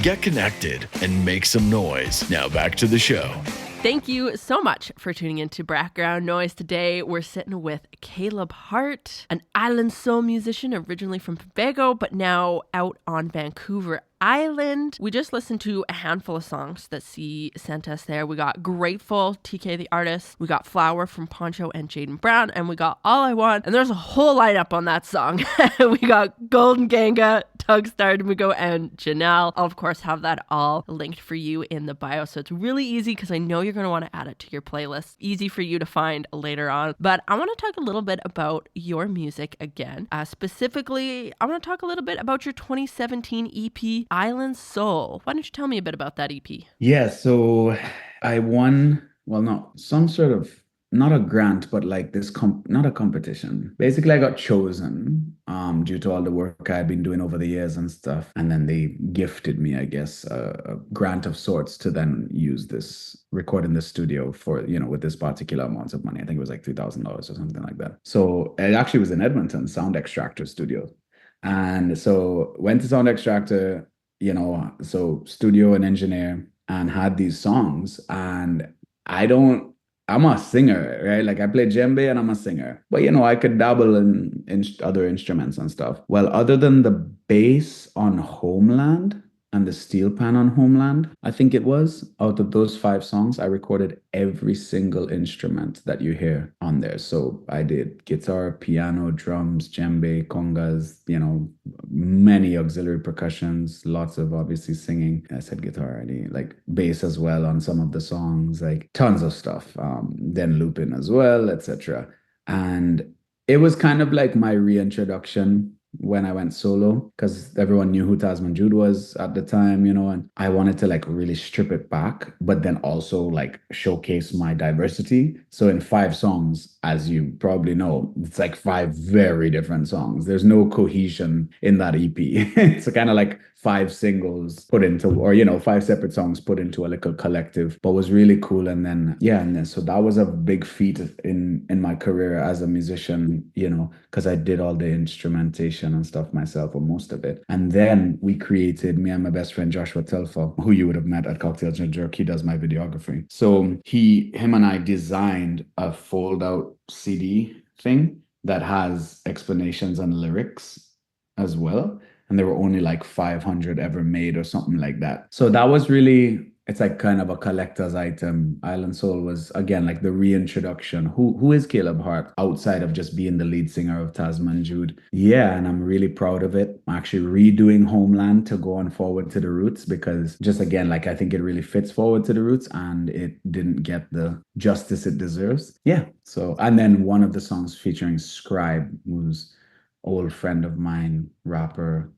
Get connected and make some noise. Now back to the show. Thank you so much for tuning into Background Noise today. We're sitting with Caleb Hart, an island soul musician originally from Tobago, but now out on Vancouver Island. We just listened to a handful of songs that C sent us there. We got Grateful, TK the Artist. We got Flower from Poncho and Jaden Brown. And we got All I Want. And there's a whole lineup on that song. We got Golden Ganga, Tugstar Demigo, and Janelle. I'll, of course, have that all linked for you in the bio. So it's really easy because I know you're going to want to add it to your playlist. Easy for you to find later on. But I want to talk a little bit about your music again. Specifically, I want to talk a little bit about your 2017 EP, Island Soul. Why don't you tell me a bit about that EP? Yeah, so I won, some sort of, not a grant, but like this, not a competition. Basically, I got chosen due to all the work I've been doing over the years and stuff. And then they gifted me, I guess, a grant of sorts to then use this, record in the studio for, with this particular amount of money. I think it was like $3,000 or something like that. So it actually was in Edmonton, Sound Extractor Studio. And so went to Sound Extractor, so studio and engineer, and had these songs. And I'm a singer, right? Like I play djembe and I'm a singer. But, I could dabble in other instruments and stuff. Well, other than the bass on Homeland and the steel pan on Homeland, I think it was, out of those 5 songs, I recorded every single instrument that you hear on there. So I did guitar, piano, drums, djembe, congas, many auxiliary percussions, lots of obviously singing. I said guitar already, like bass as well on some of the songs, like tons of stuff. Then looping as well, etc. And it was kind of like my reintroduction when I went solo, because everyone knew who Tasman Jude was at the time, and I wanted to like really strip it back, but then also like showcase my diversity. So in 5 songs, as you probably know, it's like 5 very different songs. There's no cohesion in that EP. It's kind of like 5 singles put into, or 5 separate songs put into a little collective, but was really cool. And then so that was a big feat in my career as a musician, because I did all the instrumentation and stuff myself, or most of it. And then we created, me and my best friend Joshua Telfa, who you would have met at Cocktails and Jerk. He does my videography. So him and I designed a fold out CD thing that has explanations and lyrics as well. And there were only like 500 ever made or something like that. So that was really it's like kind of a collector's item. Island Soul was again like the reintroduction. Who is Caleb Hart outside of just being the lead singer of Tasman Jude? Yeah, and I'm really proud of it. I'm actually redoing Homeland to go on forward to the roots because just again, like I think it really fits forward to the roots and it didn't get the justice it deserves. Yeah. So and then one of the songs featuring Scribe, who's old friend of mine, rapper.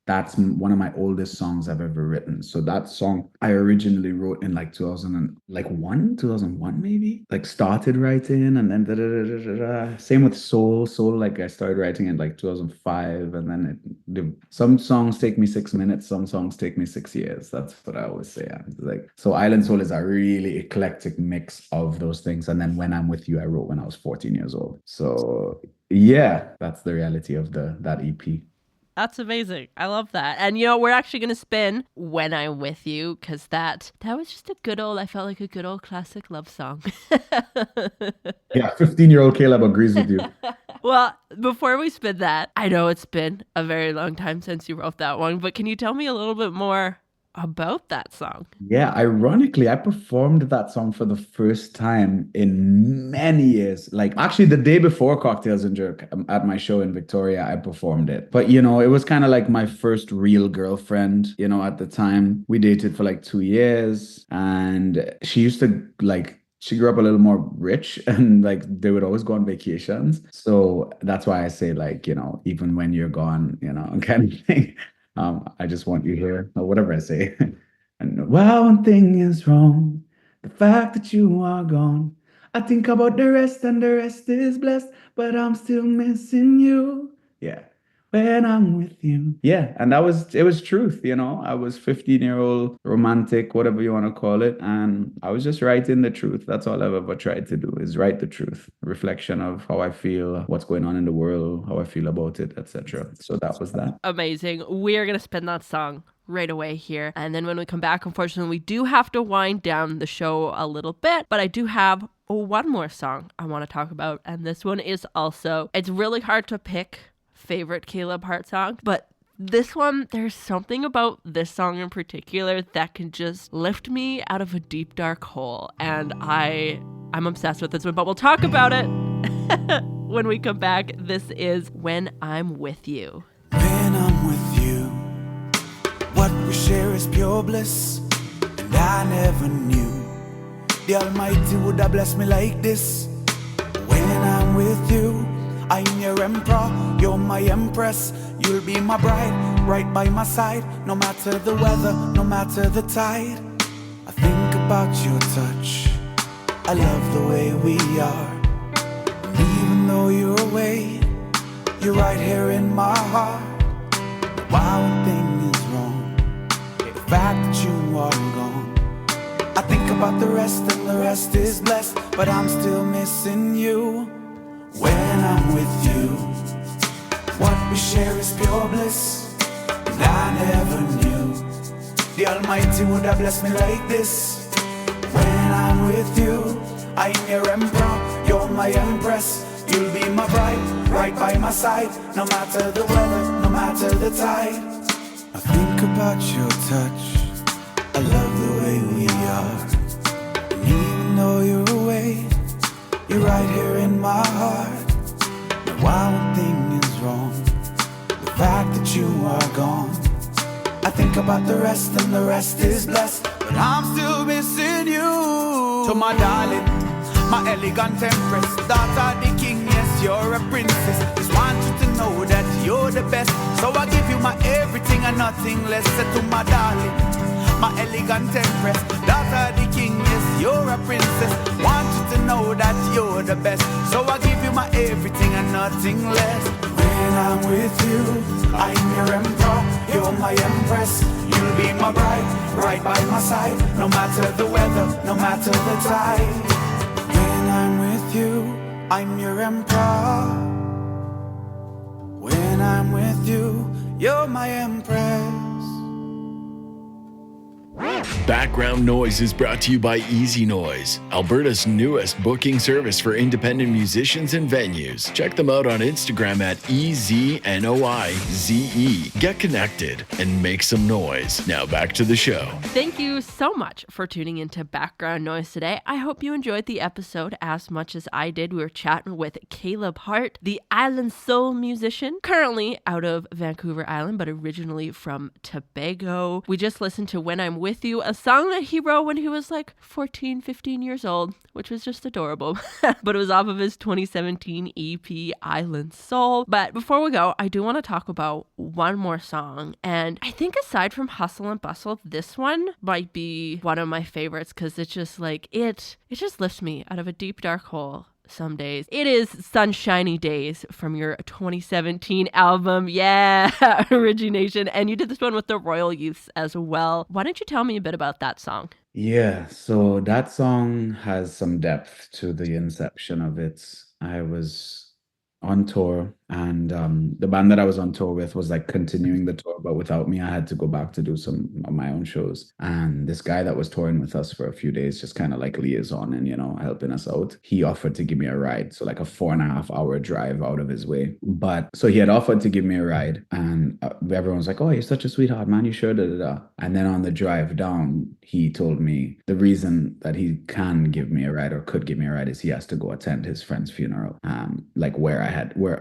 That's one of my oldest songs I've ever written. So that song I originally wrote in like 2001 maybe. Like started writing and then Same with Soul. Soul, like I started writing in like 2005 and then some songs take me 6 minutes, some songs take me 6 years. That's what I always say. Like so Island Soul is a really eclectic mix of those things. And then When I'm With You, I wrote when I was 14 years old. So yeah, that's the reality of that EP. That's amazing. I love that. And we're actually going to spin When I'm With You because that was just I felt like a good old classic love song. Yeah, 15-year-old Caleb agrees with you. Well, before we spin that, I know it's been a very long time since you wrote that one, but can you tell me a little bit more about that song? Yeah, ironically, I performed that song for the first time in many years. Like actually the day before Cocktails and Jerk at my show in Victoria, I performed it. But it was kind of like my first real girlfriend, at the time. We dated for like 2 years and she used to she grew up a little more rich and like they would always go on vacations. So that's why I say like, even when you're gone, kind of thing. I just want you here, or whatever I say. And while one thing is wrong, the fact that you are gone. I think about the rest, and the rest is blessed, but I'm still missing you. Yeah. When I'm with you. Yeah. And it was truth, I was 15-year-old romantic, whatever you want to call it. And I was just writing the truth. That's all I've ever tried to do is write the truth. Reflection of how I feel, what's going on in the world, how I feel about it, etc. So that was that. Amazing. We are going to spin that song right away here. And then when we come back, unfortunately, we do have to wind down the show a little bit, but I do have one more song I want to talk about. And this one is it's really hard to pick favorite Caleb Hart song, but this one, there's something about this song in particular that can just lift me out of a deep dark hole, and I'm obsessed with this one, but we'll talk about it when we come back. This is When I'm With You. When I'm with you, what we share is pure bliss, and I never knew the Almighty would have blessed me like this. When I'm with you, I'm your emperor, you're my empress. You'll be my bride, right by my side. No matter the weather, no matter the tide. I think about your touch, I love the way we are. And even though you're away, you're right here in my heart. Why one thing is wrong, the fact that you are gone. I think about the rest and the rest is blessed, but I'm still missing you. When I'm with you, what we share is pure bliss, and I never knew the Almighty would have blessed me like this. When I'm with you, I'm your emperor, you're my empress. You'll be my bride, right by my side. No matter the weather, no matter the tide. I think about your touch, I love the way we are. And even though you're away, you're right here in my heart. But why one thing is wrong, the fact that you are gone. I think about the rest and the rest is blessed, but I'm still missing you. To my darling, my elegant empress, daughter of the king, yes, you're a princess. Just want you to know that you're the best, so I give you my everything and nothing less. To my darling, my elegant empress, daughter of the king, yes, you're a princess. Want you to know that you're the best, so I give you my everything and nothing less. When I'm with you, I'm your emperor, you're my empress. You'll be my bride, right by my side. No matter the weather, no matter the tide. When I'm with you, I'm your emperor. When I'm with you, you're my empress. Background Noise is brought to you by Easy Noise, Alberta's newest booking service for independent musicians and venues. Check them out on Instagram at EZNOIZE. Get connected and make some noise. Now back to the show. Thank you so much for tuning into Background Noise today. I hope you enjoyed the episode as much as I did. We were chatting with Caleb Hart, the island soul musician, currently out of Vancouver Island, but originally from Tobago. We just listened to When I'm With You, a song that he wrote when he was like 14, 15 years old, which was just adorable. But it was off of his 2017 EP, Island Soul. But before we go, I do want to talk about one more song. And I think aside from Hustle and Bustle, this one might be one of my favorites because it's just like, it just lifts me out of a deep, dark hole. Some days. It is Sunshiny Days from your 2017 album. Yeah, Origination. And you did this one with the Royal Youths as well. Why don't you tell me a bit about that song? Yeah, so that song has some depth to the inception of it. I was on tour, and the band that I was on tour with was like continuing the tour, but without me, I had to go back to do some of my own shows. And this guy that was touring with us for a few days, just kind of like liaison and, helping us out, he offered to give me a ride. So like a 4.5 hour drive out of his way. But so he had offered to give me a ride, and everyone was like, "Oh, you're such a sweetheart, man. You sure?" Da, da, da. And then on the drive down, he told me the reason that he can give me a ride or could give me a ride is he has to go attend his friend's funeral, like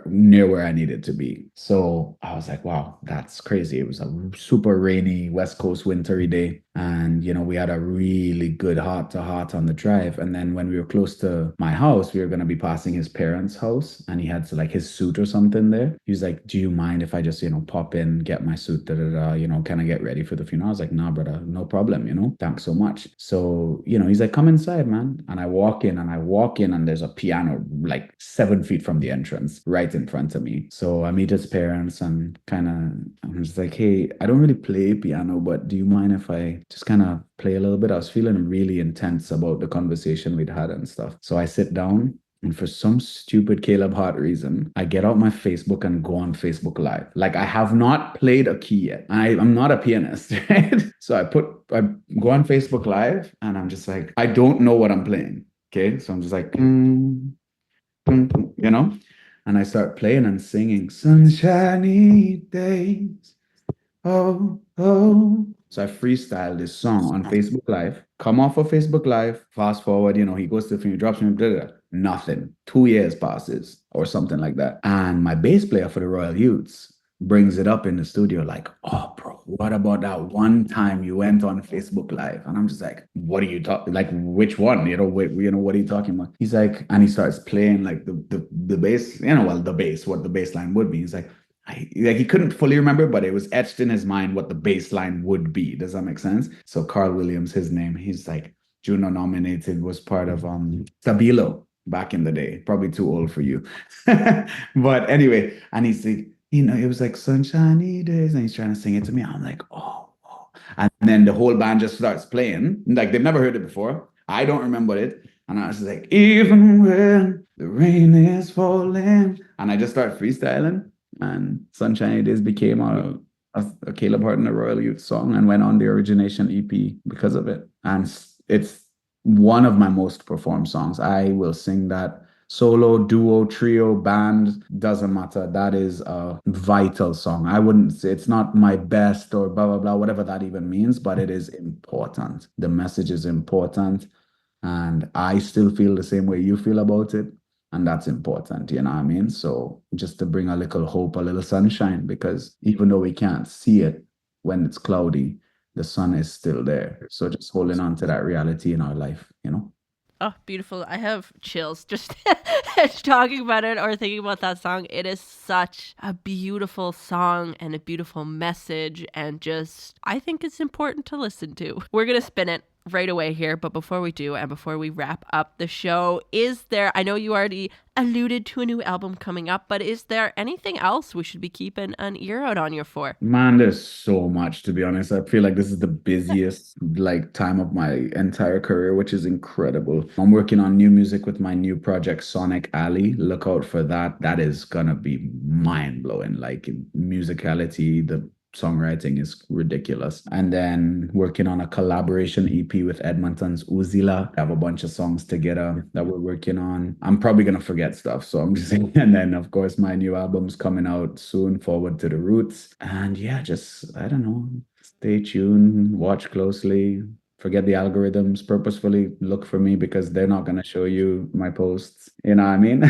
near where I needed to be. So I was like, wow, that's crazy. It was a super rainy West Coast wintry day. And, we had a really good heart-to-heart on the drive. And then when we were close to my house, we were going to be passing his parents' house, and he had like his suit or something there. He was like, "Do you mind if I just, pop in, get my suit, kind of get ready for the funeral?" I was like, "Nah, brother, no problem, thanks so much." So, he's like, "Come inside, man." And I walk in, and there's a piano like 7 feet from the entrance right in front of me. So I meet his parents and I'm just like, "Hey, I don't really play piano, but do you mind if I just kind of play a little bit?" I was feeling really intense about the conversation we'd had and stuff. So I sit down, and for some stupid Caleb Hart reason, I get out my Facebook and go on Facebook Live. Like, I have not played a key yet. I'm not a pianist, right? So I go on Facebook Live, and I'm just like, I don't know what I'm playing. Okay. So I'm just like, and I start playing and singing "Sunshiny Days." Oh, oh. So I freestyle this song on Facebook Live, come off of Facebook Live, fast forward, he goes to the film, drops me, blah, blah, blah. Nothing. 2 years passes or something like that. And my bass player for the Royal Youths brings it up in the studio like, "Oh, bro, what about that one time you went on Facebook Live?" And I'm just like, "What are you talking, like, which one? What are you talking about?" He's like, and he starts playing like the bass, the bass, what the bass line would be. He's like, he couldn't fully remember, but it was etched in his mind what the bass line would be. Does that make sense? So Carl Williams, his name, he's like Juno nominated, was part of Stabilo back in the day. Probably too old for you. But anyway, and he's like, it was like "Sunshiny Days," and he's trying to sing it to me. I'm like, oh. And then the whole band just starts playing. Like, they've never heard it before. I don't remember it. And I was just like, "Even when the rain is falling." And I just start freestyling. And "Sunshiny Days" became a Caleb Hart and the Royal Youth song, and went on the Origination EP because of it. And it's one of my most performed songs. I will sing that solo, duo, trio, band, doesn't matter. That is a vital song. I wouldn't say it's not my best or blah, blah, blah, whatever that even means, but it is important. The message is important. And I still feel the same way you feel about it. And that's important, you know what I mean? So just to bring a little hope, a little sunshine, because even though we can't see it when it's cloudy, the sun is still there. So just holding on to that reality in our life, Oh, beautiful. I have chills just talking about it or thinking about that song. It is such a beautiful song and a beautiful message, and just, I think it's important to listen to. We're going to spin it right away here, but before we do, and before we wrap up the show, I know you already alluded to a new album coming up, but is there anything else we should be keeping an ear out on you for? Man, there's so much, to be honest. I feel like this is the busiest time of my entire career, which is incredible. I'm working on new music with my new project, Sonic Alley. Look out for that. That is gonna be mind-blowing. Like, musicality, the songwriting is ridiculous. And then working on a collaboration EP with Edmonton's Uzila. I have a bunch of songs together that we're working on. I'm probably gonna forget stuff, so I'm just saying. And then of course my new album's coming out soon, Forward to the Roots. And yeah, just I don't know. Stay tuned, watch closely. Forget the algorithms, purposefully look for me because they're not going to show you my posts. You know what I mean?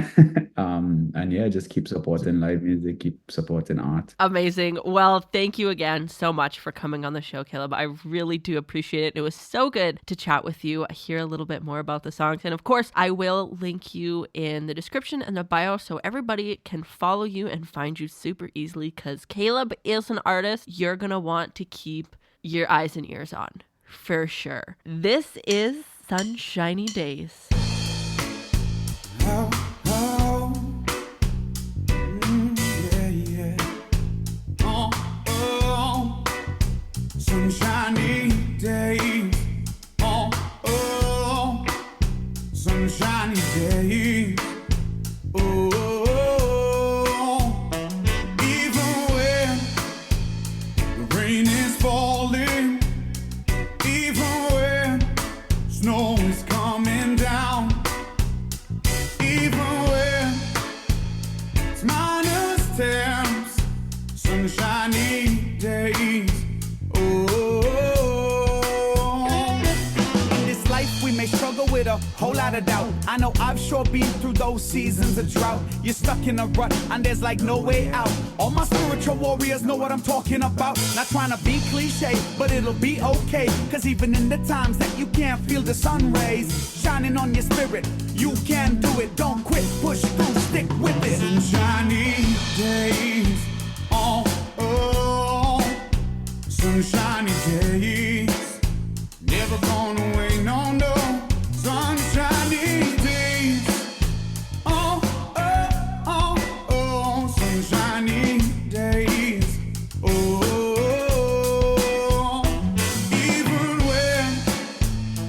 And yeah, just keep supporting live music, keep supporting art. Amazing. Well, thank you again so much for coming on the show, Caleb. I really do appreciate it. It was so good to chat with you, hear a little bit more about the songs. And of course, I will link you in the description and the bio so everybody can follow you and find you super easily, because Caleb is an artist you're going to want to keep your eyes and ears on. For sure. This is Sunshiny Days. Sunshiny days. Sunshiny days. Even when the rain is falling, even when snow is coming down, even when it's -10, sunshiny days. In this life we may struggle with a whole lot of doubt. I know I've sure been through those seasons of drought. You're stuck in a rut and there's like no way out. All my spiritual warriors know what I'm talking about. Not trying to be cliche, but it'll be okay. Cause even in the times that you can't feel the sun rays shining on your spirit, you can do it. Don't quit, push through, stick with it. Sunshiny days. Sunshiny days. Never gone away, no, no. Sunshiny days. Sunshiny days. Even when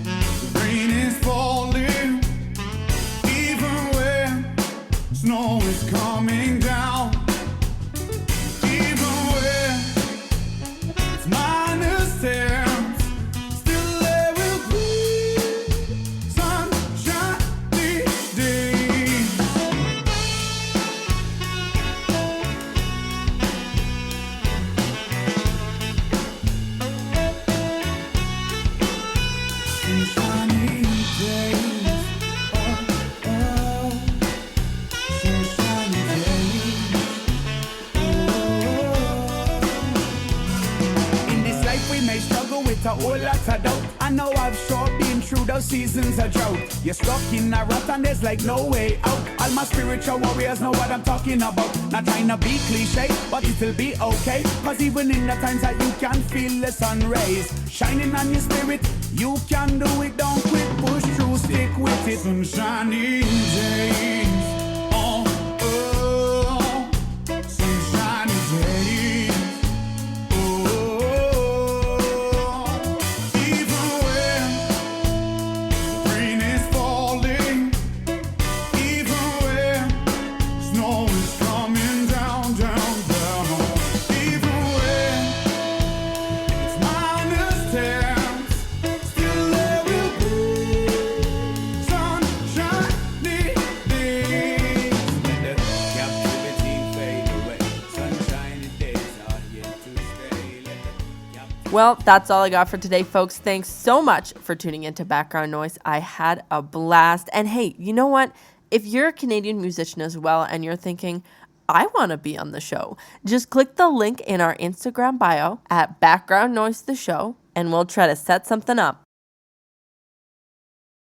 the rain is falling, even when snow is coming down, even when it's -10, still there will be sunshiny days. Sunshiny days. Sunshiny days. In this life we may struggle with a whole lot of doubt. I know I've sure been through those seasons of drought. You're stuck in a rut and there's like no way out. All my spiritual warriors know what I'm talking about. Not trying to be cliche, but it'll be okay. Cause even in the times that you can feel the sun rays shining on your spirit, you can do it. Don't quit, push through, stick with it. Sunshiny days. Sunshiny days. Even when the rain is falling, even when snow is coming down, down, down, even when it's -10, still there will be sunshiny days. When the captivity fade away, sunshiny days are here to stay. Well, that's all I got for today, folks. Thanks so much for tuning into Background Noise. I had a blast. And hey, you know what? If you're a Canadian musician as well and you're thinking, I want to be on the show, just click the link in our Instagram bio at Background Noise the Show and we'll try to set something up.